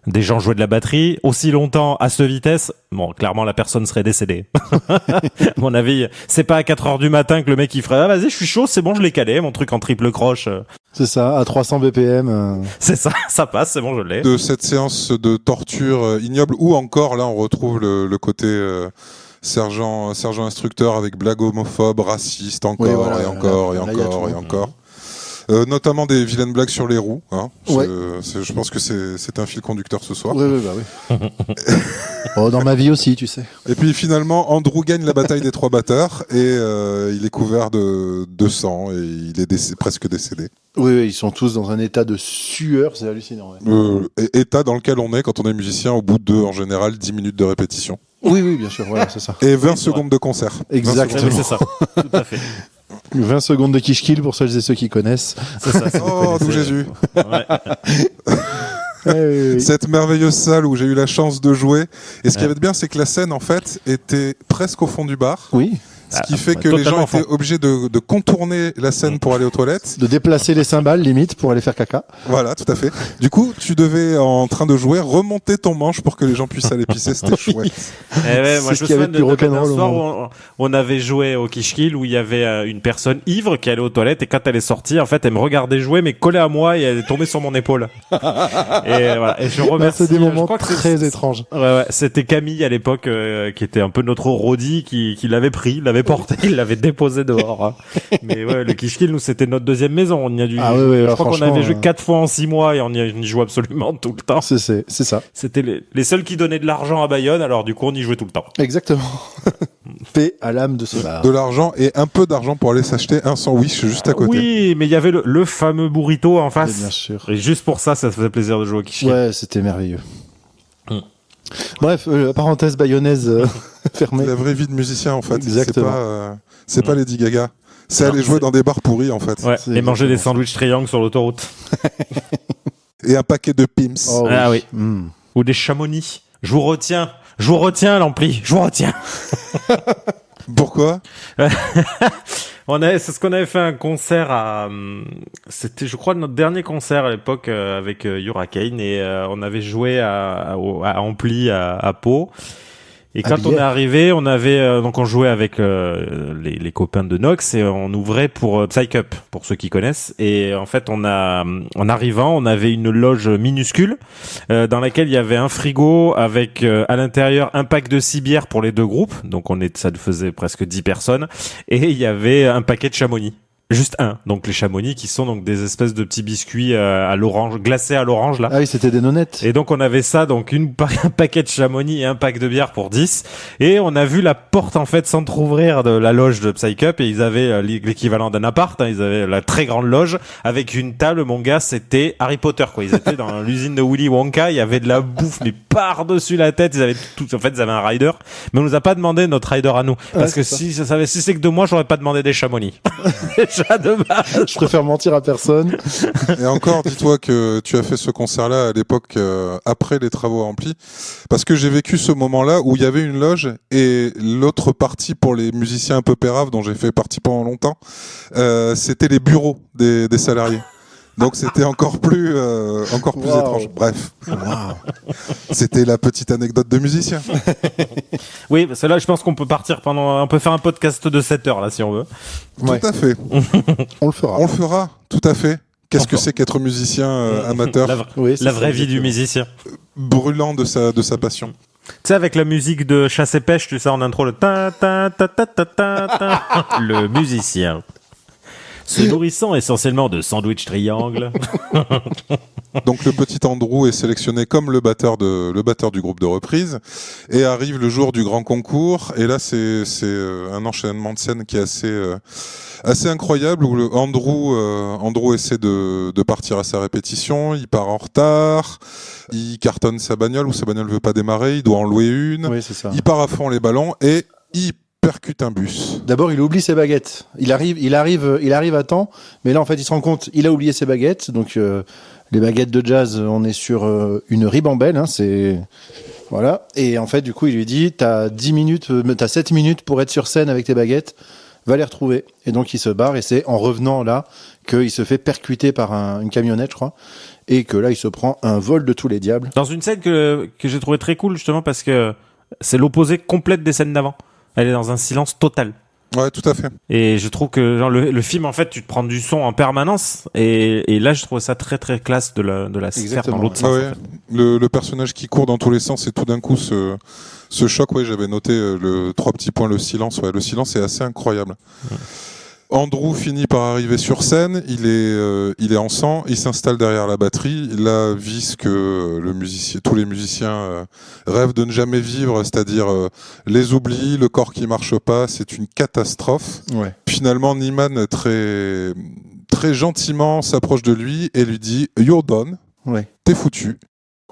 des gens jouer de la batterie aussi longtemps à cette vitesse, bon, clairement, la personne serait décédée. À mon avis, c'est pas à 4h du matin que le mec, il ferait, ah, vas-y, je suis chaud, c'est bon, je l'ai calé, mon truc en triple croche. C'est ça, à 300 BPM. C'est ça, ça passe, c'est bon, je l'ai. De cette séance de torture ignoble, ou encore, là, on retrouve le côté sergent instructeur avec blague homophobe, raciste, encore, Oui, voilà, et encore, là, et là, il y a encore, tout. et encore. Notamment des vilaines blagues sur les roues. Hein. Ouais. Je pense que c'est un fil conducteur ce soir. Oui, bah oui. Oh, dans ma vie aussi, tu sais. Et puis finalement, Andrew gagne la bataille des 3 batteurs et il est couvert de sang et il est presque décédé. Oui, ils sont tous dans un état de sueur, c'est hallucinant. Ouais. État dans lequel on est quand on est musicien au bout de, en général, 10 minutes de répétition. Oui, bien sûr, voilà, c'est ça. Et 20 secondes de concert. Exactement. C'est ça, tout à fait. 20 secondes de Kishkill pour celles et ceux qui connaissent. C'est ça. si vous Oh, d'où connaissez. Jésus. Ouais, oui. Cette merveilleuse salle où j'ai eu la chance de jouer. Et ce qui avait de bien, c'est que la scène, en fait, était presque au fond du bar. Oui, Ce qui fait que les gens totalement étaient obligés de contourner la scène pour aller aux toilettes. de déplacer les cymbales, limite, pour aller faire caca. Voilà, tout à fait. Du coup, tu devais, en train de jouer, remonter ton manche pour que les gens puissent aller pisser. C'était chouette. Eh ouais, moi C'est je ce me qu'il y avait souviens de plus rock'n'roll d'un au soir monde. où on avait joué au Kishkill où il y avait une personne ivre qui allait aux toilettes et quand elle est sortie, en fait, elle me regardait jouer mais collée à moi et elle est tombée sur mon épaule. Et voilà. Et je remercie. C'est des je moments crois que très étranges. Ouais, c'était Camille à l'époque qui était un peu notre roadie qui l'avait pris, l'avait porté, il l'avait déposé dehors. Hein. Mais ouais, le Kishkill, nous c'était notre deuxième maison. On y a dû. Ah ouais, je là, crois qu'on franchement, avait joué 4 fois en 6 mois et on y jouait absolument tout le temps. C'est ça. C'était les seuls qui donnaient de l'argent à Bayonne, alors du coup on y jouait tout le temps. Exactement. Paix à l'âme de ce bar. De l'argent et un peu d'argent pour aller s'acheter un sandwich juste à côté. Oui, mais il y avait le fameux burrito en Et face. bien sûr. Et juste pour ça, ça faisait plaisir de jouer au Kishkill. Ouais, c'était merveilleux. Mm. Bref, parenthèse bayonnaise fermée. La vraie vie de musicien, en fait. Exactement. C'est pas Lady Gaga. C'est Non, aller jouer c'est- dans des bars pourris, en fait. Ouais, C'est et manger des exactement sandwichs triangles sur l'autoroute. Et un paquet de Pimps. Oh, Ah oui. Mm. Ou des chamonix. Je vous retiens, l'ampli, je vous retiens. Pourquoi? C'est ce qu'on avait fait un concert à, c'était, je crois, notre dernier concert à l'époque avec Hurricane et on avait joué à Ampli à Pau. Et quand on est arrivé, on avait donc on jouait avec les copains de Nox et on ouvrait pour Psych Up pour ceux qui connaissent. Et en fait, en arrivant, on avait une loge minuscule dans laquelle il y avait un frigo avec à l'intérieur un pack de 6 bières pour les 2 groupes. Donc ça faisait presque 10 personnes et il y avait un paquet de Chamonix. Juste un. Donc les Chamonix qui sont donc des espèces de petits biscuits à l'orange, glacés à l'orange là. Ah oui, c'était des nonnettes. Et donc on avait ça, donc un paquet de Chamonix et un pack de bière pour 10. Et on a vu la porte en fait s'entrouvrir de la loge de Psych Up et ils avaient l'équivalent d'un appart, hein, ils avaient la très grande loge avec une table, mon gars, c'était Harry Potter quoi. Ils étaient dans l'usine de Willy Wonka, il y avait de la bouffe mais par-dessus la tête, ils avaient tout, en fait ils avaient un rider, mais on nous a pas demandé notre rider à nous. Parce que si c'est que de moi, j'aurais pas demandé des Chamonix. Déjà de base. Je préfère mentir à personne. Et encore, dis-toi que tu as fait ce concert-là à l'époque après les travaux remplis, parce que j'ai vécu ce moment-là où il y avait une loge et l'autre partie pour les musiciens un peu péraves dont j'ai fait partie pendant longtemps, c'était les bureaux des salariés. Donc c'était encore plus Wow. étrange. Bref, c'était la petite anecdote de musicien. Oui, parce que là, je pense qu'on peut partir on peut faire un podcast de 7 heures là si on veut. Ouais. Tout à fait. On le fera. On le fera, tout à fait. Qu'est-ce que c'est qu'être musicien amateur, Oui, c'est La ça, vraie vie du exactement. musicien. brûlant de sa passion? Tu sais, avec la musique de Chasse et Pêche, tu sais, en intro, le ta ta ta ta ta ta ta. Le musicien. Se nourrissant essentiellement de sandwich triangle. Donc le petit Andrew est sélectionné comme le batteur du groupe de reprise et arrive le jour du grand concours et là c'est un enchaînement de scènes qui est assez incroyable où Andrew essaie de partir à sa répétition, il part en retard, il cartonne sa bagnole ou sa bagnole veut pas démarrer, il doit en louer une, Oui, c'est ça. il part à fond les ballons et il percute un bus. D'abord, il oublie ses baguettes. Il arrive à temps, mais là, en fait, il se rend compte, il a oublié ses baguettes. Donc, les baguettes de jazz, on est sur une ribambelle. C'est voilà. Et en fait, du coup, il lui dit, t'as 7 minutes pour être sur scène avec tes baguettes. Va les retrouver. Et donc, il se barre. Et c'est en revenant là qu'il se fait percuter par une camionnette, je crois. Et que là, il se prend un vol de tous les diables. Dans une scène que j'ai trouvé très cool, justement, parce que c'est l'opposé complète des scènes d'avant. Elle est dans un silence total. Ouais, tout à fait. Et je trouve que genre, le film, en fait, tu te prends du son en permanence. Et là, je trouve ça très, très classe de la se faire dans l'autre sens. Ouais. En fait. Le personnage qui court dans tous les sens et tout d'un coup ce choc, ouais, j'avais noté 3 petits points, le silence. Ouais, le silence est assez incroyable. Ouais. Andrew finit par arriver sur scène, il est en sang, il s'installe derrière la batterie, là vit ce que tous les musiciens rêvent de ne jamais vivre, c'est-à-dire les oublis, le corps qui marche pas, c'est une catastrophe. Ouais. Finalement, Nyman très très gentiment s'approche de lui et lui dit "You're done, ouais. T'es foutu."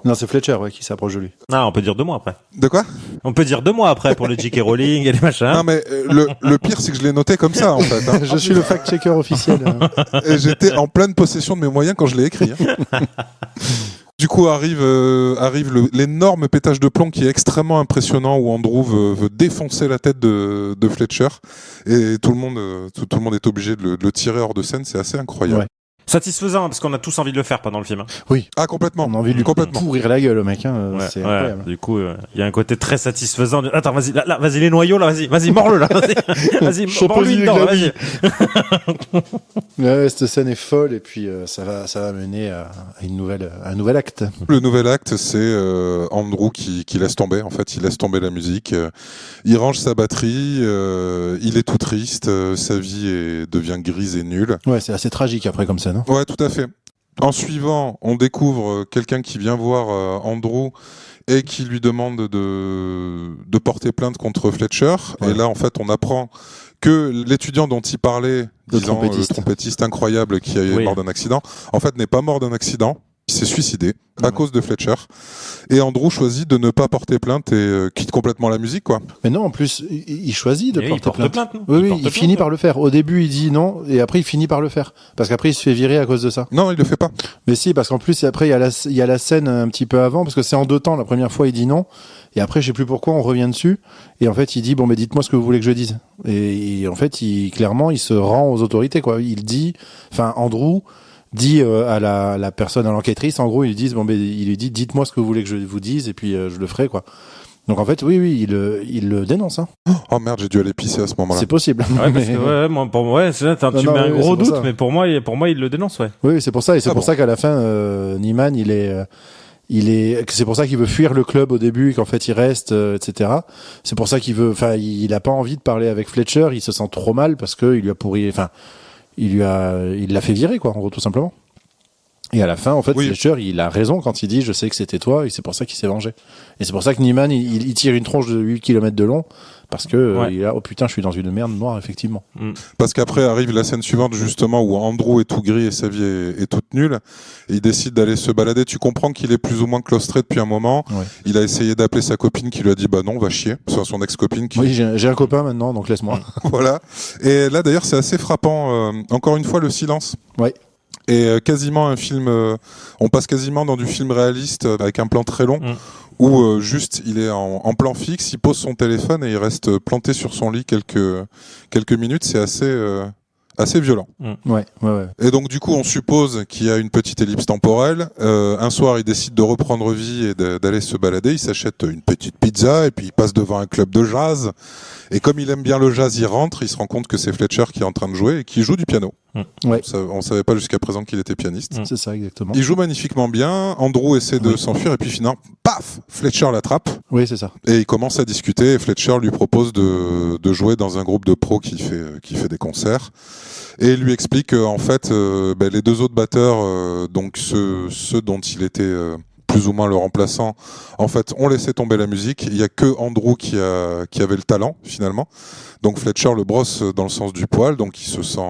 Non, c'est Fletcher qui s'approche de lui. Ah, on peut dire 2 mois après. De quoi ? On peut dire 2 mois après pour le J.K. Rowling et les machins. Non, mais le pire, c'est que je l'ai noté comme ça, en fait. Hein. Je suis le fact-checker officiel. Et j'étais en pleine possession de mes moyens quand je l'ai écrit. Hein. Du coup, arrive l'énorme pétage de plomb qui est extrêmement impressionnant, où Andrew veut défoncer la tête de Fletcher. Et tout le monde est obligé de le tirer hors de scène. C'est assez incroyable. Ouais. Satisfaisant, parce qu'on a tous envie de le faire pendant le film. Hein. Oui. Ah, complètement. On a envie de lui pourrir la gueule, mec. Ouais, c'est incroyable. Du coup, il y a un côté très satisfaisant. Attends, vas-y, là, vas-y, les noyaux, là, vas-y, mords-le, là, vas-y, mords-lui dedans, vas-y. Ouais, cette scène est folle, et puis ça va mener à un nouvel acte. Le nouvel acte, c'est Andrew qui laisse tomber. En fait, il laisse tomber la musique. Il range sa batterie. Il est tout triste. Sa vie devient grise et nulle. Ouais, c'est assez tragique après comme ça, non ? Ouais, tout à fait. En suivant, on découvre quelqu'un qui vient voir Andrew et qui lui demande de porter plainte contre Fletcher. Ouais. Et là, en fait, on apprend que l'étudiant dont il parlait, le trompettiste incroyable qui est mort d'un accident, en fait, n'est pas mort d'un accident. Il s'est suicidé à cause de Fletcher. Et Andrew choisit de ne pas porter plainte et quitte complètement la musique, quoi. Mais non, en plus, il choisit de porter plainte. Oui, il finit par le faire. Au début, il dit non, et après, il finit par le faire. Parce qu'après, il se fait virer à cause de ça. Non, il le fait pas. Mais si, parce qu'en plus, après, il y a la scène un petit peu avant, parce que c'est en 2 temps. La première fois, il dit non. Et après, je sais plus pourquoi, on revient dessus. Et en fait, il dit, bon, mais dites-moi ce que vous voulez que je dise. Et en fait, clairement, il se rend aux autorités, quoi. Andrew dit à la personne, à l'enquêtrice, en gros, il lui dit, dites-moi ce que vous voulez que je vous dise, et puis je le ferai, quoi. Donc en fait, oui, il le dénonce. Hein. Oh merde, j'ai dû aller pisser à ce moment-là. C'est possible. Ouais, parce que, pour moi, tu mets un gros doute, mais pour moi, il le dénonce, ouais. Oui, c'est pour ça, et c'est pour ça qu'à la fin, Nyman, c'est pour ça qu'il veut fuir le club au début, et qu'en fait il reste, etc. C'est pour ça il a pas envie de parler avec Fletcher, il se sent trop mal parce que il lui a pourri, il l'a fait virer, quoi, en gros, tout simplement. Et à la fin, en fait, Fletcher, il a raison quand il dit, je sais que c'était toi, et c'est pour ça qu'il s'est vengé. Et c'est pour ça que Nyman, il tire une tronche de 8 km de long, parce que il a, oh putain, je suis dans une merde noire, effectivement. Parce qu'après arrive la scène suivante, justement, où Andrew est tout gris et sa vie est toute nulle. Et il décide d'aller se balader. Tu comprends qu'il est plus ou moins claustré depuis un moment. Ouais. Il a essayé d'appeler sa copine qui lui a dit, bah non, va chier. Soit son ex-copine qui... Oui, j'ai un copain maintenant, donc laisse-moi. Voilà. Et là, d'ailleurs, c'est assez frappant. Encore une fois, le silence. Ouais. Et quasiment un film, on passe quasiment dans du film réaliste avec un plan très long où juste il est en plan fixe, il pose son téléphone et il reste planté sur son lit quelques minutes. C'est assez violent. Ouais. Et donc du coup, on suppose qu'il y a une petite ellipse temporelle. Un soir, il décide de reprendre vie et d'aller se balader. Il s'achète une petite pizza et puis il passe devant un club de jazz. Et comme il aime bien le jazz, il rentre. Il se rend compte que c'est Fletcher qui est en train de jouer et qui joue du piano. Ouais. On savait pas jusqu'à présent qu'il était pianiste. C'est ça, exactement. Il joue magnifiquement bien. Andrew essaie de s'enfuir et puis finalement, paf, Fletcher l'attrape. Oui, c'est ça. Et il commence à discuter. Et Fletcher lui propose de jouer dans un groupe de pros qui fait des concerts. Et il lui explique qu'en fait, les 2 autres batteurs, donc ceux dont il était plus ou moins le remplaçant, en fait, ont laissé tomber la musique. Il y a que Andrew qui avait le talent finalement. Donc Fletcher le brosse dans le sens du poil, donc il se sent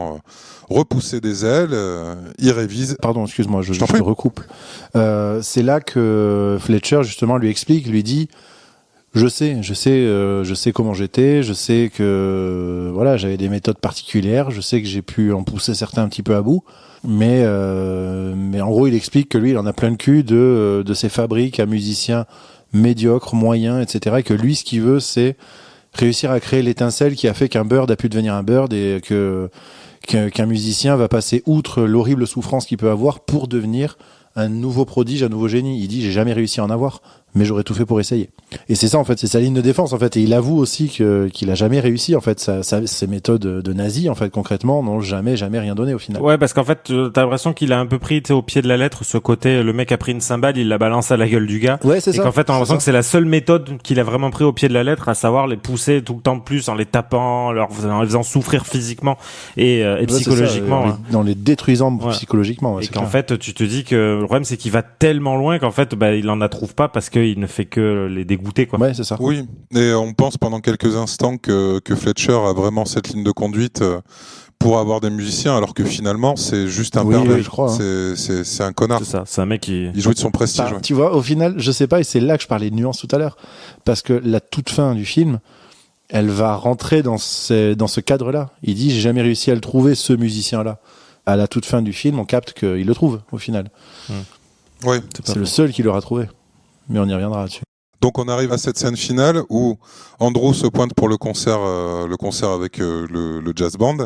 repousser des ailes. Il révise. Pardon, excuse-moi, je te recoupe. C'est là que Fletcher justement lui explique, lui dit, Je sais comment j'étais, je sais que voilà, j'avais des méthodes particulières, je sais que j'ai pu en pousser certains un petit peu à bout, mais en gros, il explique que lui, il en a plein le cul de ces fabriques à musiciens médiocres, moyens, etc. Et que lui, ce qu'il veut, c'est réussir à créer l'étincelle qui a fait qu'un Bird a pu devenir un Bird et qu'un musicien va passer outre l'horrible souffrance qu'il peut avoir pour devenir un nouveau prodige, un nouveau génie. Il dit, j'ai jamais réussi à en avoir, mais j'aurais tout fait pour essayer. Et c'est ça, en fait, c'est sa ligne de défense, en fait. Et il avoue aussi qu'il a jamais réussi, en fait. Ses méthodes de nazi, en fait, concrètement, n'ont jamais rien donné, au final. Ouais, parce qu'en fait, t'as l'impression qu'il a un peu pris, au pied de la lettre, ce côté, le mec a pris une cymbale, il la balance à la gueule du gars. Ouais, c'est ça. Et qu'en fait, on a l'impression que c'est la seule méthode qu'il a vraiment pris au pied de la lettre, à savoir les pousser tout le temps plus en les tapant, en les faisant souffrir physiquement et psychologiquement. En les détruisant psychologiquement. Et qu'en fait, tu te dis que le problème, c'est qu'il va tellement loin qu'en fait, il en trouve pas parce qu'il ne fait que les dégoûter, quoi. Ouais, c'est ça. Oui, et on pense pendant quelques instants que Fletcher a vraiment cette ligne de conduite pour avoir des musiciens, alors que finalement, c'est juste un pervers. Oui, je crois. C'est un connard. C'est ça, c'est un mec qui... Il jouit de son prestige. Tu vois, au final, je sais pas, et c'est là que je parlais de nuances tout à l'heure, parce que la toute fin du film, elle va rentrer dans ce cadre-là. Il dit, j'ai jamais réussi à le trouver, ce musicien-là. À la toute fin du film, on capte qu'il le trouve, au final. Oui. C'est le seul qui l'aura trouvé. Mais on y reviendra là-dessus. Donc on arrive à cette scène finale où Andrew se pointe pour le concert avec le jazz band.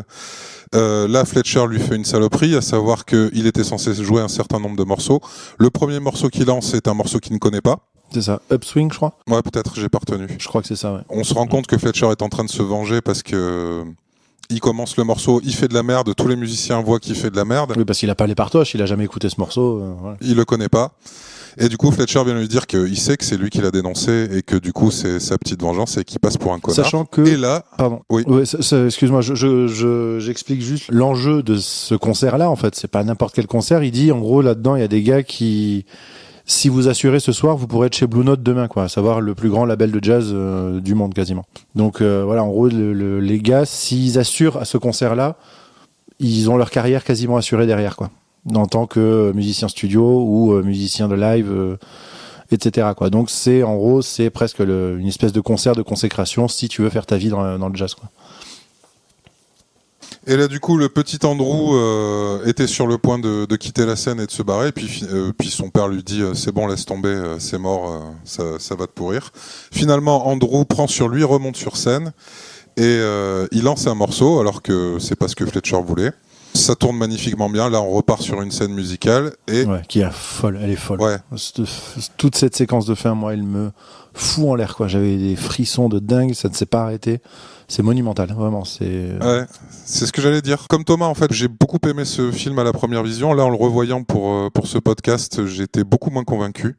Là, Fletcher lui fait une saloperie, à savoir qu'il était censé jouer un certain nombre de morceaux. Le premier morceau qu'il lance, c'est un morceau qu'il ne connaît pas. C'est ça, Upswing, je crois. Ouais, peut-être, j'ai pas retenu. Je crois que c'est ça, ouais. On se rend compte que Fletcher est en train de se venger parce que il commence le morceau, il fait de la merde, tous les musiciens voient qu'il fait de la merde. Oui, parce qu'il a pas les partoches, il a jamais écouté ce morceau. Voilà. Il le connaît pas. Et du coup, Fletcher vient lui dire qu'il sait que c'est lui qui l'a dénoncé et que du coup, c'est sa petite vengeance et qu'il passe pour un connard. Sachant que... Et là... Pardon. Oui. Ouais, excuse-moi, j'explique juste l'enjeu de ce concert-là, en fait. C'est pas n'importe quel concert. Il dit, en gros, là-dedans, il y a des gars qui... Si vous assurez ce soir, vous pourrez être chez Blue Note demain, quoi. À savoir le plus grand label de jazz du monde, quasiment. Donc, voilà, en gros, les gars, s'ils assurent à ce concert-là, ils ont leur carrière quasiment assurée derrière, quoi. En tant que musicien studio ou musicien de live, etc., quoi. Donc c'est en gros c'est presque une espèce de concert de consécration si tu veux faire ta vie dans le jazz, quoi. Et là du coup le petit Andrew était sur le point de quitter la scène et de se barrer, puis son père lui dit c'est bon, laisse tomber, c'est mort, ça va te pourrir. Finalement Andrew prend sur lui, remonte sur scène et il lance un morceau alors que c'est pas ce que Fletcher voulait. Ça tourne magnifiquement bien. Là, on repart sur une scène musicale et qui est folle. Elle est folle. Ouais. Toute cette séquence de fin, moi, elle me fout en l'air, quoi. J'avais des frissons de dingue. Ça ne s'est pas arrêté. C'est monumental, vraiment. Ouais, c'est ce que j'allais dire. Comme Thomas, en fait, j'ai beaucoup aimé ce film à la première vision. Là, en le revoyant pour ce podcast, j'étais beaucoup moins convaincu.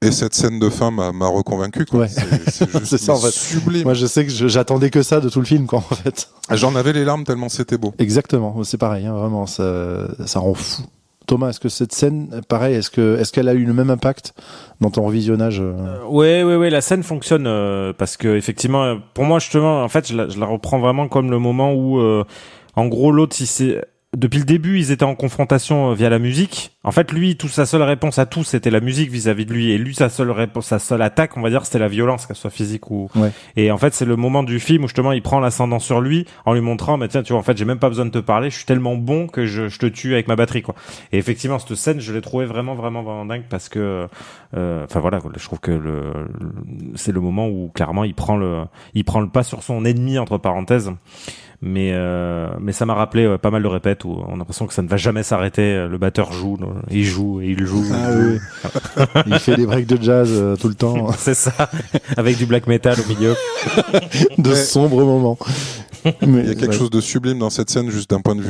Et cette scène de fin m'a reconvaincu, quoi. Ouais. C'est juste c'est ça, en fait. Sublime. Moi, je sais que j'attendais que ça de tout le film, quoi, en fait. J'en avais les larmes tellement c'était beau. Exactement. C'est pareil, hein, vraiment. Ça rend fou. Thomas, est-ce que cette scène, pareil, est-ce qu'elle a eu le même impact dans ton revisionnage Ouais, la scène fonctionne parce que effectivement, pour moi justement, en fait, je la reprends vraiment comme le moment où, en gros, l'autre, depuis le début, ils étaient en confrontation via la musique. En fait, lui, sa seule réponse à tout, c'était la musique vis-à-vis de lui. Et lui, sa seule attaque, on va dire, c'était la violence, qu'elle soit physique ou... Ouais. Et en fait, c'est le moment du film où justement, il prend l'ascendant sur lui en lui montrant, tiens, tu vois, en fait, j'ai même pas besoin de te parler, je suis tellement bon que je te tue avec ma batterie, quoi. Et effectivement, cette scène, je l'ai trouvée vraiment dingue parce que, voilà, je trouve que c'est le moment où clairement, il prend le pas sur son ennemi, entre parenthèses. Mais ça m'a rappelé pas mal de répètes où on a l'impression que ça ne va jamais s'arrêter. Le batteur joue, il joue et il joue. Ah oui. Il fait des breaks de jazz tout le temps. C'est ça, avec du black metal au milieu. De sombres moments. Mais il y a quelque chose de sublime dans cette scène, juste d'un point de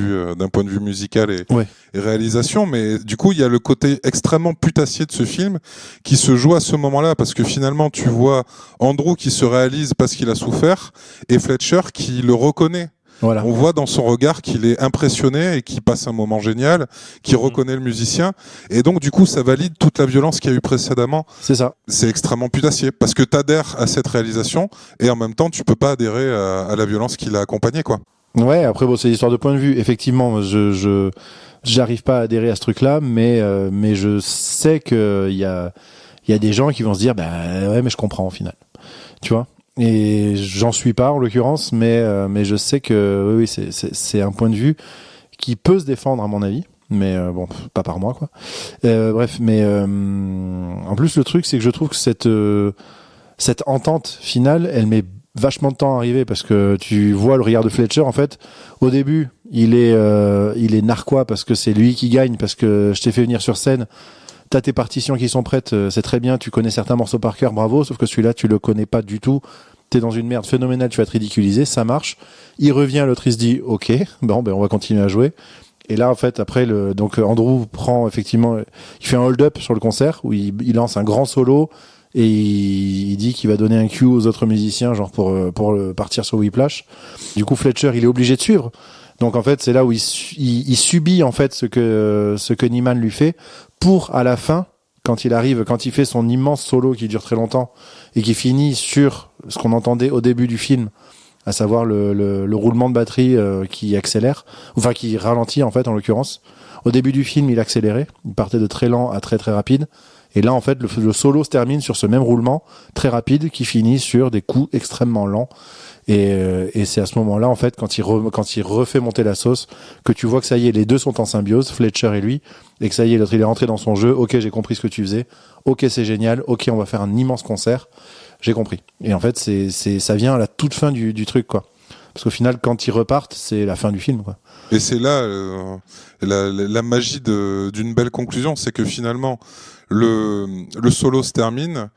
vue musical et réalisation. Mais du coup, il y a le côté extrêmement putassier de ce film qui se joue à ce moment-là, parce que finalement, tu vois Andrew qui se réalise parce qu'il a souffert et Fletcher qui le reconnaît. Voilà. On voit dans son regard qu'il est impressionné et qu'il passe un moment génial, qu'il reconnaît le musicien. Et donc, du coup, ça valide toute la violence qu'il y a eu précédemment. C'est ça. C'est extrêmement putassier parce que t'adhères à cette réalisation et en même temps, tu peux pas adhérer à la violence qui l'a accompagnée, quoi. Ouais, après, bon, c'est l'histoire de point de vue. Effectivement, j'arrive pas à adhérer à ce truc-là, mais je sais qu'il y a des gens qui vont se dire, ouais, mais je comprends au final. tu vois. Et j'en suis pas en l'occurrence, mais je sais que oui, c'est un point de vue qui peut se défendre à mon avis, mais bon, pas par moi quoi. Bref, mais en plus le truc c'est que je trouve que cette entente finale, elle met vachement de temps à arriver parce que tu vois le regard de Fletcher en fait. Au début, il est narquois parce que c'est lui qui gagne, parce que je t'ai fait venir sur scène. T'as tes partitions qui sont prêtes, c'est très bien, tu connais certains morceaux par cœur, bravo, sauf que celui-là, tu le connais pas du tout, t'es dans une merde phénoménale, tu vas te ridiculiser, ça marche. Il revient, l'autre il se dit, ok, bon, ben on va continuer à jouer. Et là, en fait, après, donc Andrew prend effectivement, il fait un hold-up sur le concert où il lance un grand solo et il dit qu'il va donner un cue aux autres musiciens, genre pour partir sur Whiplash. Du coup, Fletcher, il est obligé de suivre. Donc en fait, c'est là où il subit en fait ce que Nyman lui fait pour à la fin, quand il fait son immense solo qui dure très longtemps et qui finit sur ce qu'on entendait au début du film, à savoir le roulement de batterie qui accélère, enfin qui ralentit en fait en l'occurrence. Au début du film, il accélérait, il partait de très lent à très très rapide. Et là, en fait, le solo se termine sur ce même roulement très rapide qui finit sur des coups extrêmement lents. Et c'est à ce moment-là, en fait, quand il refait monter la sauce, que tu vois que ça y est, les deux sont en symbiose, Fletcher et lui, et que ça y est, l'autre il est rentré dans son jeu. Ok, j'ai compris ce que tu faisais. Ok, c'est génial. Ok, on va faire un immense concert. J'ai compris. Et en fait, ça vient à la toute fin du truc, quoi. Parce qu'au final, quand ils repartent, c'est la fin du film, quoi. Et c'est là la magie d'une belle conclusion, c'est que finalement le solo se termine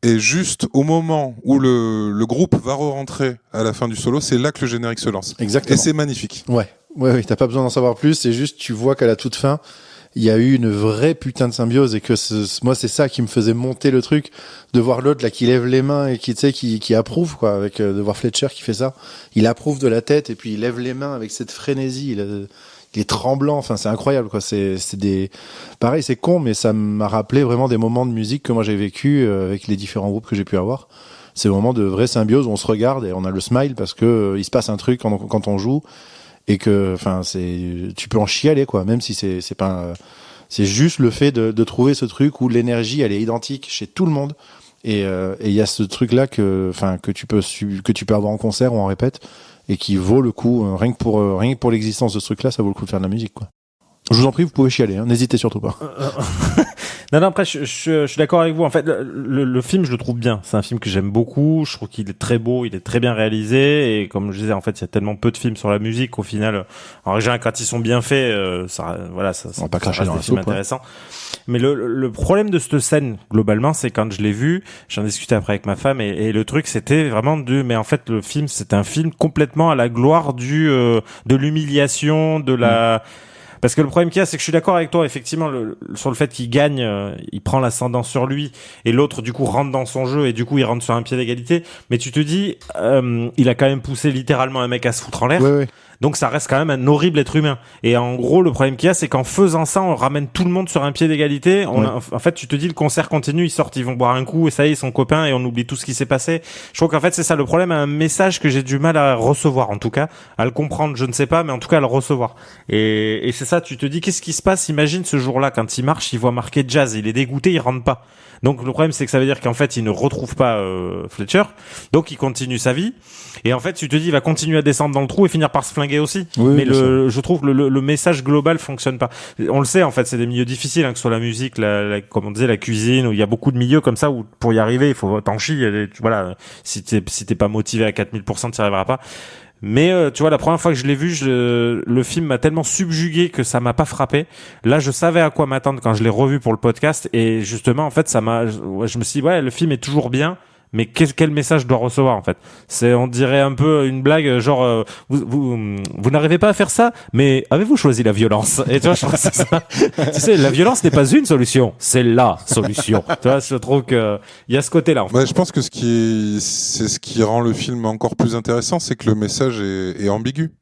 et juste au moment où le groupe va re-rentrer à la fin du solo, c'est là que le générique se lance. Exactement. Et c'est magnifique. Ouais, t'as pas besoin d'en savoir plus, c'est juste tu vois qu'à la toute fin, il y a eu une vraie putain de symbiose et que moi c'est ça qui me faisait monter le truc, de voir l'autre là qui lève les mains et qui approuve quoi, avec de voir Fletcher qui fait ça, il approuve de la tête et puis il lève les mains avec cette frénésie, il est tremblant, enfin c'est incroyable quoi, pareil c'est con mais ça m'a rappelé vraiment des moments de musique que moi j'ai vécu avec les différents groupes que j'ai pu avoir. C'est le moment de vraie symbiose où on se regarde et on a le smile parce que il se passe un truc quand on joue. Et que, enfin, tu peux en chialer, quoi, même si c'est pas, c'est juste le fait de trouver ce truc où l'énergie, elle est identique chez tout le monde. Et il y a ce truc-là que tu peux avoir en concert ou en répète et qui vaut le coup, rien que pour l'existence de ce truc-là, ça vaut le coup de faire de la musique, quoi. Je vous en prie, vous pouvez chialer, hein, n'hésitez surtout pas. Non, après, je suis d'accord avec vous. En fait, le film, je le trouve bien. C'est un film que j'aime beaucoup. Je trouve qu'il est très beau, il est très bien réalisé. Et comme je disais, en fait, il y a tellement peu de films sur la musique qu'au final, en général, quand ils sont bien faits, ça on va pas cracher dans la soupe. Intéressant. Mais le problème de cette scène, globalement, c'est quand je l'ai vu, j'en discutais après avec ma femme, et le truc, c'était vraiment mais en fait, le film, c'est un film complètement à la gloire de l'humiliation, de la. Parce que le problème qu'il y a, c'est que je suis d'accord avec toi, effectivement, sur le fait qu'il gagne, il prend l'ascendant sur lui, et l'autre, du coup, rentre dans son jeu, et du coup, il rentre sur un pied d'égalité. Mais tu te dis, il a quand même poussé littéralement un mec à se foutre en l'air. Oui. Donc ça reste quand même un horrible être humain. Et en gros, le problème qu'il y a, c'est qu'en faisant ça, on ramène tout le monde sur un pied d'égalité. En fait, tu te dis, le concert continue, ils sortent, ils vont boire un coup, et ça y est, ils sont copains, et on oublie tout ce qui s'est passé. Je trouve qu'en fait, c'est ça le problème, un message que j'ai du mal à recevoir, en tout cas. À le comprendre, je ne sais pas, mais en tout cas, à le recevoir. Et c'est ça, tu te dis, qu'est-ce qui se passe? Imagine ce jour-là, quand il marche, il voit marqué jazz, il est dégoûté, il rentre pas. Donc le problème, c'est que ça veut dire qu'en fait, il ne retrouve pas Fletcher, donc il continue sa vie. Et en fait, tu te dis, il va continuer à descendre dans le trou et finir par se flinguer aussi. Oui, mais je trouve que le message global fonctionne pas. On le sait, en fait, c'est des milieux difficiles, hein, que ce soit la musique, comme on disait, la cuisine, où il y a beaucoup de milieux comme ça où pour y arriver, il faut t'en chier. Voilà, si t'es pas motivé à 4000%, t'y arriveras pas. Mais tu vois, la première fois que je l'ai vu, le film m'a tellement subjugué que ça m'a pas frappé. Là, je savais à quoi m'attendre quand je l'ai revu pour le podcast, et justement, en fait, je me suis dit, ouais, le film est toujours bien, mais quel message je dois recevoir, en fait? On dirait un peu une blague, genre, vous n'arrivez pas à faire ça, mais avez-vous choisi la violence? Et tu vois, je trouve que c'est ça. Tu sais, la violence n'est pas une solution, c'est la solution. Tu vois, je trouve que il y a ce côté-là, en fait. Bah, je pense que c'est ce qui rend le film encore plus intéressant, c'est que le message est ambigu.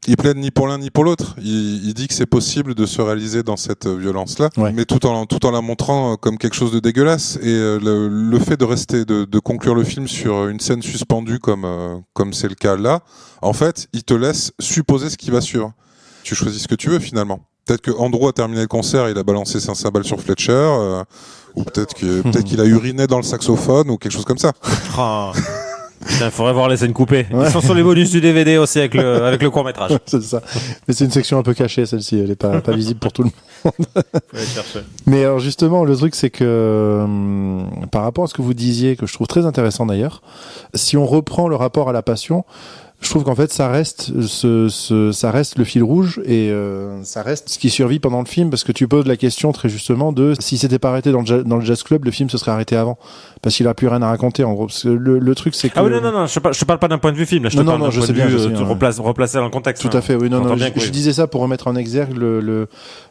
Il plaide ni pour l'un ni pour l'autre. Il dit que c'est possible de se réaliser dans cette violence-là, mais tout en la montrant comme quelque chose de dégueulasse. Et le fait de conclure le film sur une scène suspendue comme c'est le cas là, en fait, il te laisse supposer ce qui va suivre. Tu choisis ce que tu veux finalement. Peut-être que Andrew a terminé le concert, il a balancé ses cymbales sur Fletcher, ou peut-être qu'il a uriné dans le saxophone ou quelque chose comme ça. Oh. Il faudrait voir les scènes coupées. Ils sont sur les bonus du DVD aussi avec le court-métrage. C'est ça. Mais c'est une section un peu cachée, celle-ci. Elle est pas visible pour tout le monde. Faut aller chercher. Mais alors justement, le truc, c'est que par rapport à ce que vous disiez, que je trouve très intéressant d'ailleurs, si on reprend le rapport à la passion, je trouve qu'en fait ça reste ça reste le fil rouge et ça reste ce qui survit pendant le film, parce que tu poses la question très justement de si c'était pas arrêté dans le jazz club, le film se serait arrêté avant, parce qu'il a plus rien à raconter en gros. Parce que le truc c'est que oui, non, je te parle pas d'un point de vue film, là, je te parle d'un point de vue replacer dans le contexte. Tout à fait, oui, je disais ça pour remettre en exergue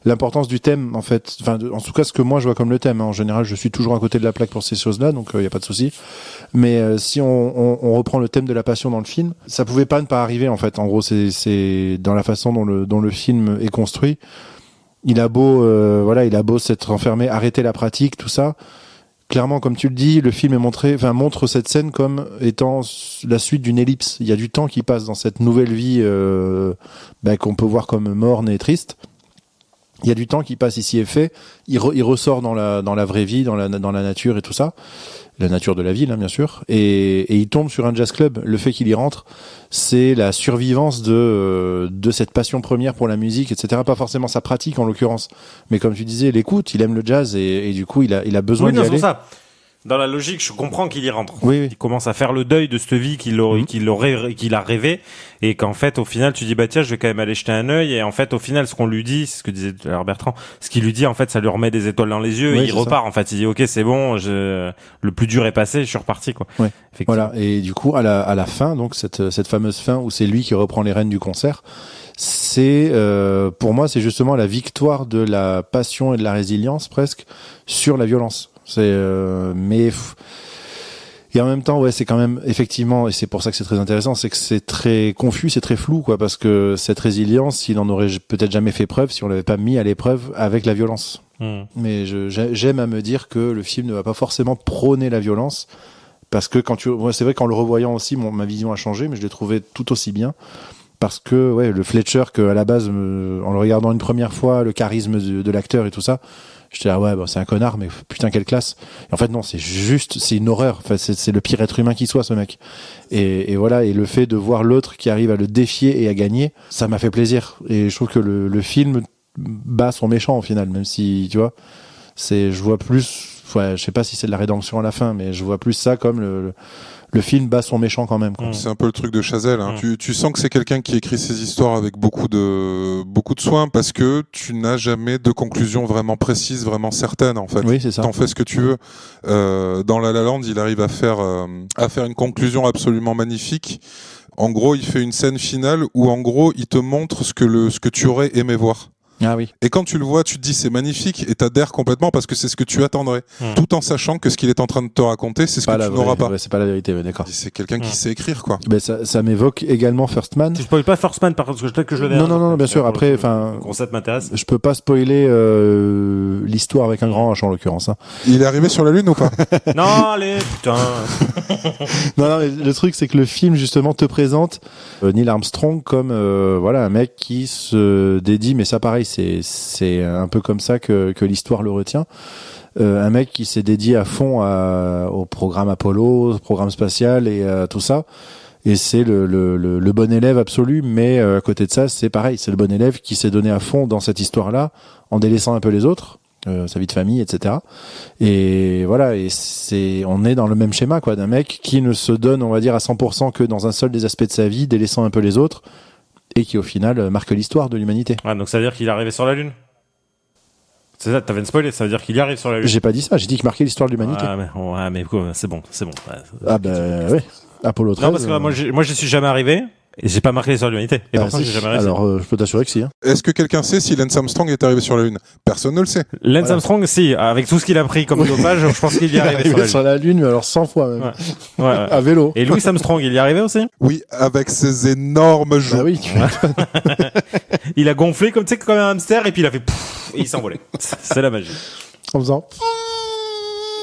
l'importance du thème en fait, enfin en tout cas ce que moi je vois comme le thème. En général, je suis toujours à côté de la plaque pour ces choses-là, donc il y a pas de souci. Mais si on reprend le thème de la passion dans le film, ça pouvait pas ne pas arriver en fait. En gros, c'est dans la façon dont le film est construit. Il a beau s'être enfermé, arrêter la pratique, tout ça. Clairement, comme tu le dis, le film montre cette scène comme étant la suite d'une ellipse. Il y a du temps qui passe dans cette nouvelle vie qu'on peut voir comme morne et triste. Il y a du temps qui passe ici et fait. Il ressort dans la vraie vie, dans la nature et tout ça. La nature de la ville, hein, bien sûr. Et il tombe sur un jazz club. Le fait qu'il y rentre, c'est la survivance de cette passion première pour la musique, etc. Pas forcément sa pratique, en l'occurrence. Mais comme tu disais, l'écoute, il aime le jazz et du coup, il a besoin d'y aller. C'est ça. Dans la logique, je comprends qu'il y rentre. Oui. Il commence à faire le deuil de cette vie qu'il a rêvé, et qu'en fait, au final, tu dis, bah tiens, je vais quand même aller jeter un œil, et en fait, au final, ce qu'on lui dit, c'est ce que disait alors Bertrand, ce qu'il lui dit, en fait, ça lui remet des étoiles dans les yeux, oui, et il repart, ça. En fait, il dit, ok, c'est bon, le plus dur est passé, je suis reparti, quoi. Ouais. Voilà. Et du coup, à la fin, donc, cette fameuse fin où c'est lui qui reprend les rênes du concert, c'est, pour moi, c'est justement la victoire de la passion et de la résilience, presque, sur la violence. Mais et en même temps, ouais, c'est quand même effectivement, et c'est pour ça que c'est très intéressant, c'est que c'est très confus, c'est très flou, quoi, parce que cette résilience, il en aurait peut-être jamais fait preuve si on l'avait pas mis à l'épreuve avec la violence. Mais j'aime à me dire que le film ne va pas forcément prôner la violence, parce que c'est vrai qu'en le revoyant aussi, ma vision a changé, mais je l'ai trouvé tout aussi bien. Parce que ouais, le Fletcher, que à la base, en le regardant une première fois, le charisme de l'acteur et tout ça, j'étais là, ouais, c'est un connard, mais putain, quelle classe. Et en fait, non, c'est une horreur. Enfin, c'est le pire être humain qui soit, ce mec. Et voilà, et le fait de voir l'autre qui arrive à le défier et à gagner, ça m'a fait plaisir. Et je trouve que le film bat son méchant, au final, même si, tu vois, je vois plus, ouais, je sais pas si c'est de la rédemption à la fin, mais je vois plus ça comme le film bat son méchant quand même, quoi. C'est un peu le truc de Chazelle, hein. Tu sens que c'est quelqu'un qui écrit ses histoires avec beaucoup de soin, parce que tu n'as jamais de conclusion vraiment précise, vraiment certaine, en fait. Oui, c'est ça. T'en fais ce que tu veux. Dans La La Land, il arrive à faire une conclusion absolument magnifique. En gros, il fait une scène finale où, en gros, il te montre ce que tu aurais aimé voir. Ah oui. Et quand tu le vois, tu te dis c'est magnifique et t'adhères complètement parce que c'est ce que tu attendrais, tout en sachant que ce qu'il est en train de te raconter, c'est ce que tu n'auras pas. Ouais, c'est pas la vérité, ouais, d'accord. C'est quelqu'un qui sait écrire, quoi. Ben ça m'évoque également First Man. Tu spoil pas First Man, parce que peut-être que je le verrai. Non, bien sûr. Après, enfin, le concept m'intéresse. Je peux pas spoiler l'histoire avec un grand H en l'occurrence. Hein. Il est arrivé sur la Lune ou pas? Non, allez, putain. non, mais le truc c'est que le film justement te présente Neil Armstrong comme voilà un mec qui se dédie, mais ça pareil, c'est un peu comme ça que l'histoire le retient. Un mec qui s'est dédié à fond au programme Apollo, au programme spatial et tout ça. Et c'est le bon élève absolu, mais à côté de ça, c'est pareil, c'est le bon élève qui s'est donné à fond dans cette histoire-là, en délaissant un peu les autres, sa vie de famille, etc. Et voilà, on est dans le même schéma, quoi, d'un mec qui ne se donne, on va dire, à 100% que dans un seul des aspects de sa vie, délaissant un peu les autres, et qui au final marque l'histoire de l'humanité. Ah, donc ça veut dire qu'il est arrivé sur la Lune? C'est ça, t'avais spoilé, ça veut dire qu'il y arrive sur la Lune. J'ai pas dit ça, j'ai dit qu'il marquait l'histoire de l'humanité. Ah mais c'est bon. Ouais, ah ben oui, Apollo 13. Non, parce que moi j'y suis jamais arrivé, et j'ai pas marqué l'histoire de l'humanité. Et pourtant, j'ai jamais réussi. Alors, je peux t'assurer que si. Hein. Est-ce que quelqu'un sait si Lance Armstrong est arrivé sur la Lune? Personne ne le sait. Lance Armstrong, si, avec tout ce qu'il a pris comme dopage, je pense qu'il y est arrivé sur la Lune, mais alors 100 fois même. Ouais. À vélo. Et Louis Armstrong, il y est arrivé aussi? Oui, avec ses énormes joues. Ah oui, il a gonflé comme un hamster, et puis il a fait pouf, et il s'est envolé. C'est la magie. En faisant.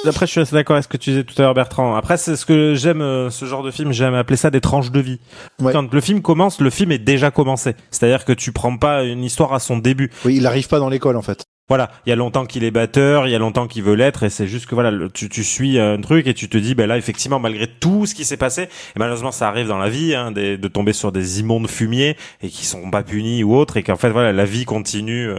Après, je suis assez d'accord avec ce que tu disais tout à l'heure, Bertrand. Après, c'est ce que j'aime, ce genre de film, j'aime appeler ça des tranches de vie. Ouais. Quand le film commence, le film est déjà commencé. C'est-à-dire que tu prends pas une histoire à son début. Oui, il arrive pas dans l'école, en fait. Voilà, il y a longtemps qu'il est batteur, il y a longtemps qu'il veut l'être, et c'est juste que voilà, tu suis un truc et tu te dis, ben là, effectivement, malgré tout ce qui s'est passé, et malheureusement, ça arrive dans la vie, hein, de tomber sur des immondes fumiers et qui sont pas punis ou autres, et qu'en fait, voilà, la vie continue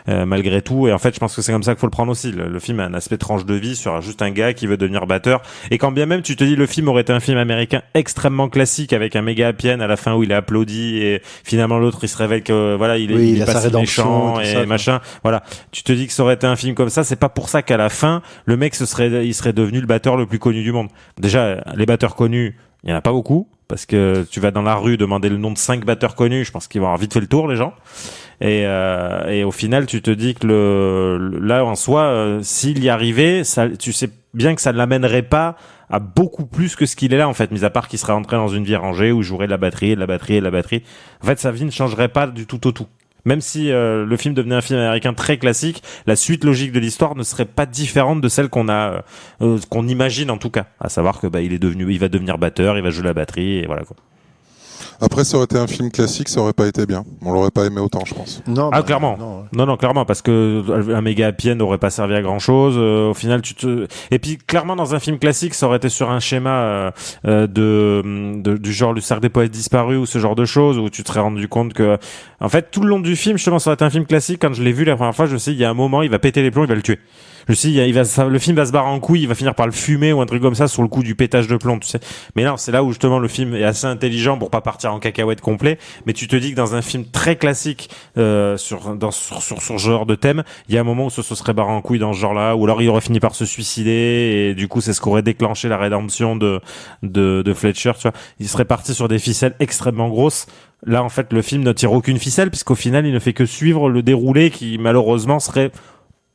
malgré tout. Et en fait, je pense que c'est comme ça qu'il faut le prendre aussi. Le film a un aspect tranche de vie sur juste un gars qui veut devenir batteur. Et quand bien même tu te dis, le film aurait été un film américain extrêmement classique avec un méga happy end à la fin où il est applaudi et finalement l'autre il se révèle que voilà, il est pas si méchant et machin. Voilà. Tu te dis que ça aurait été un film comme ça, c'est pas pour ça qu'à la fin, le mec il serait devenu le batteur le plus connu du monde. Déjà, les batteurs connus, il y en a pas beaucoup, parce que tu vas dans la rue demander le nom de 5 batteurs connus, je pense qu'ils vont avoir vite fait le tour, les gens. Et au final, tu te dis que là, en soi, s'il y arrivait, ça, tu sais bien que ça ne l'amènerait pas à beaucoup plus que ce qu'il est là, en fait, mis à part qu'il serait entré dans une vie rangée où il jouerait de la batterie, de la batterie et de la batterie. En fait, sa vie ne changerait pas du tout au tout. Même si le film devenait un film américain très classique, la suite logique de l'histoire ne serait pas différente de celle qu'on imagine en tout cas. À savoir que il va devenir batteur, il va jouer la batterie et voilà quoi. Après, ça aurait été un film classique, ça aurait pas été bien. On l'aurait pas aimé autant, je pense. Non, clairement. Non, clairement, parce que un méga happy end n'aurait pas servi à grand chose. Au final, et puis clairement dans un film classique, ça aurait été sur un schéma du genre le cercle des poètes disparus ou ce genre de choses où tu te serais rendu compte que, en fait, tout le long du film, justement, ça aurait été un film classique. Quand je l'ai vu la première fois, je me suis dit, il y a un moment, il va péter les plombs, il va le tuer. Je me suis dit, le film va se barrer en couille, il va finir par le fumer ou un truc comme ça sur le coup du pétage de plomb, tu sais. Mais non, c'est là où justement le film est assez intelligent pour pas partir en cacahuète complet. Mais tu te dis que dans un film très classique sur ce genre de thème, il y a un moment où ce serait barré en couille dans ce genre-là, ou alors il aurait fini par se suicider et du coup c'est ce qu'aurait déclenché la rédemption de Fletcher, tu vois. Il serait parti sur des ficelles extrêmement grosses. Là, en fait, le film ne tire aucune ficelle puisqu'au final, il ne fait que suivre le déroulé qui malheureusement serait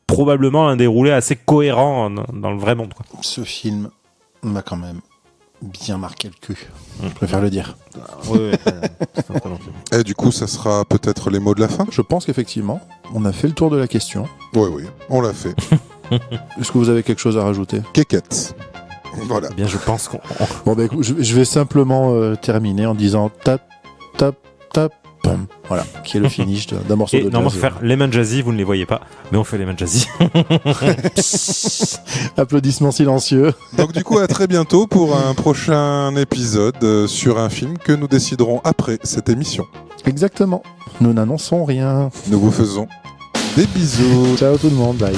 probablement un déroulé assez cohérent dans le vrai monde, quoi. Ce film m'a quand même bien marqué le cul. Je préfère le dire. Oui, c'est un très bon film. Et du coup, ça sera peut-être les mots de la fin. Je pense qu'effectivement, on a fait le tour de la question. Oui, on l'a fait. Est-ce que vous avez quelque chose à rajouter ? Kékette. Voilà. Eh bien, je pense qu'on... Bon, ben, écoute, je vais simplement terminer en disant tap, tap, tap, pam. Voilà, qui est le finish d'un morceau de jazz. Non, on va faire Lemon Jazzy, vous ne les voyez pas, mais on fait Lemon Jazzy. Applaudissements silencieux. Donc du coup, à très bientôt pour un prochain épisode sur un film que nous déciderons après cette émission. Exactement. Nous n'annonçons rien. Nous vous faisons des bisous. Ciao tout le monde, bye.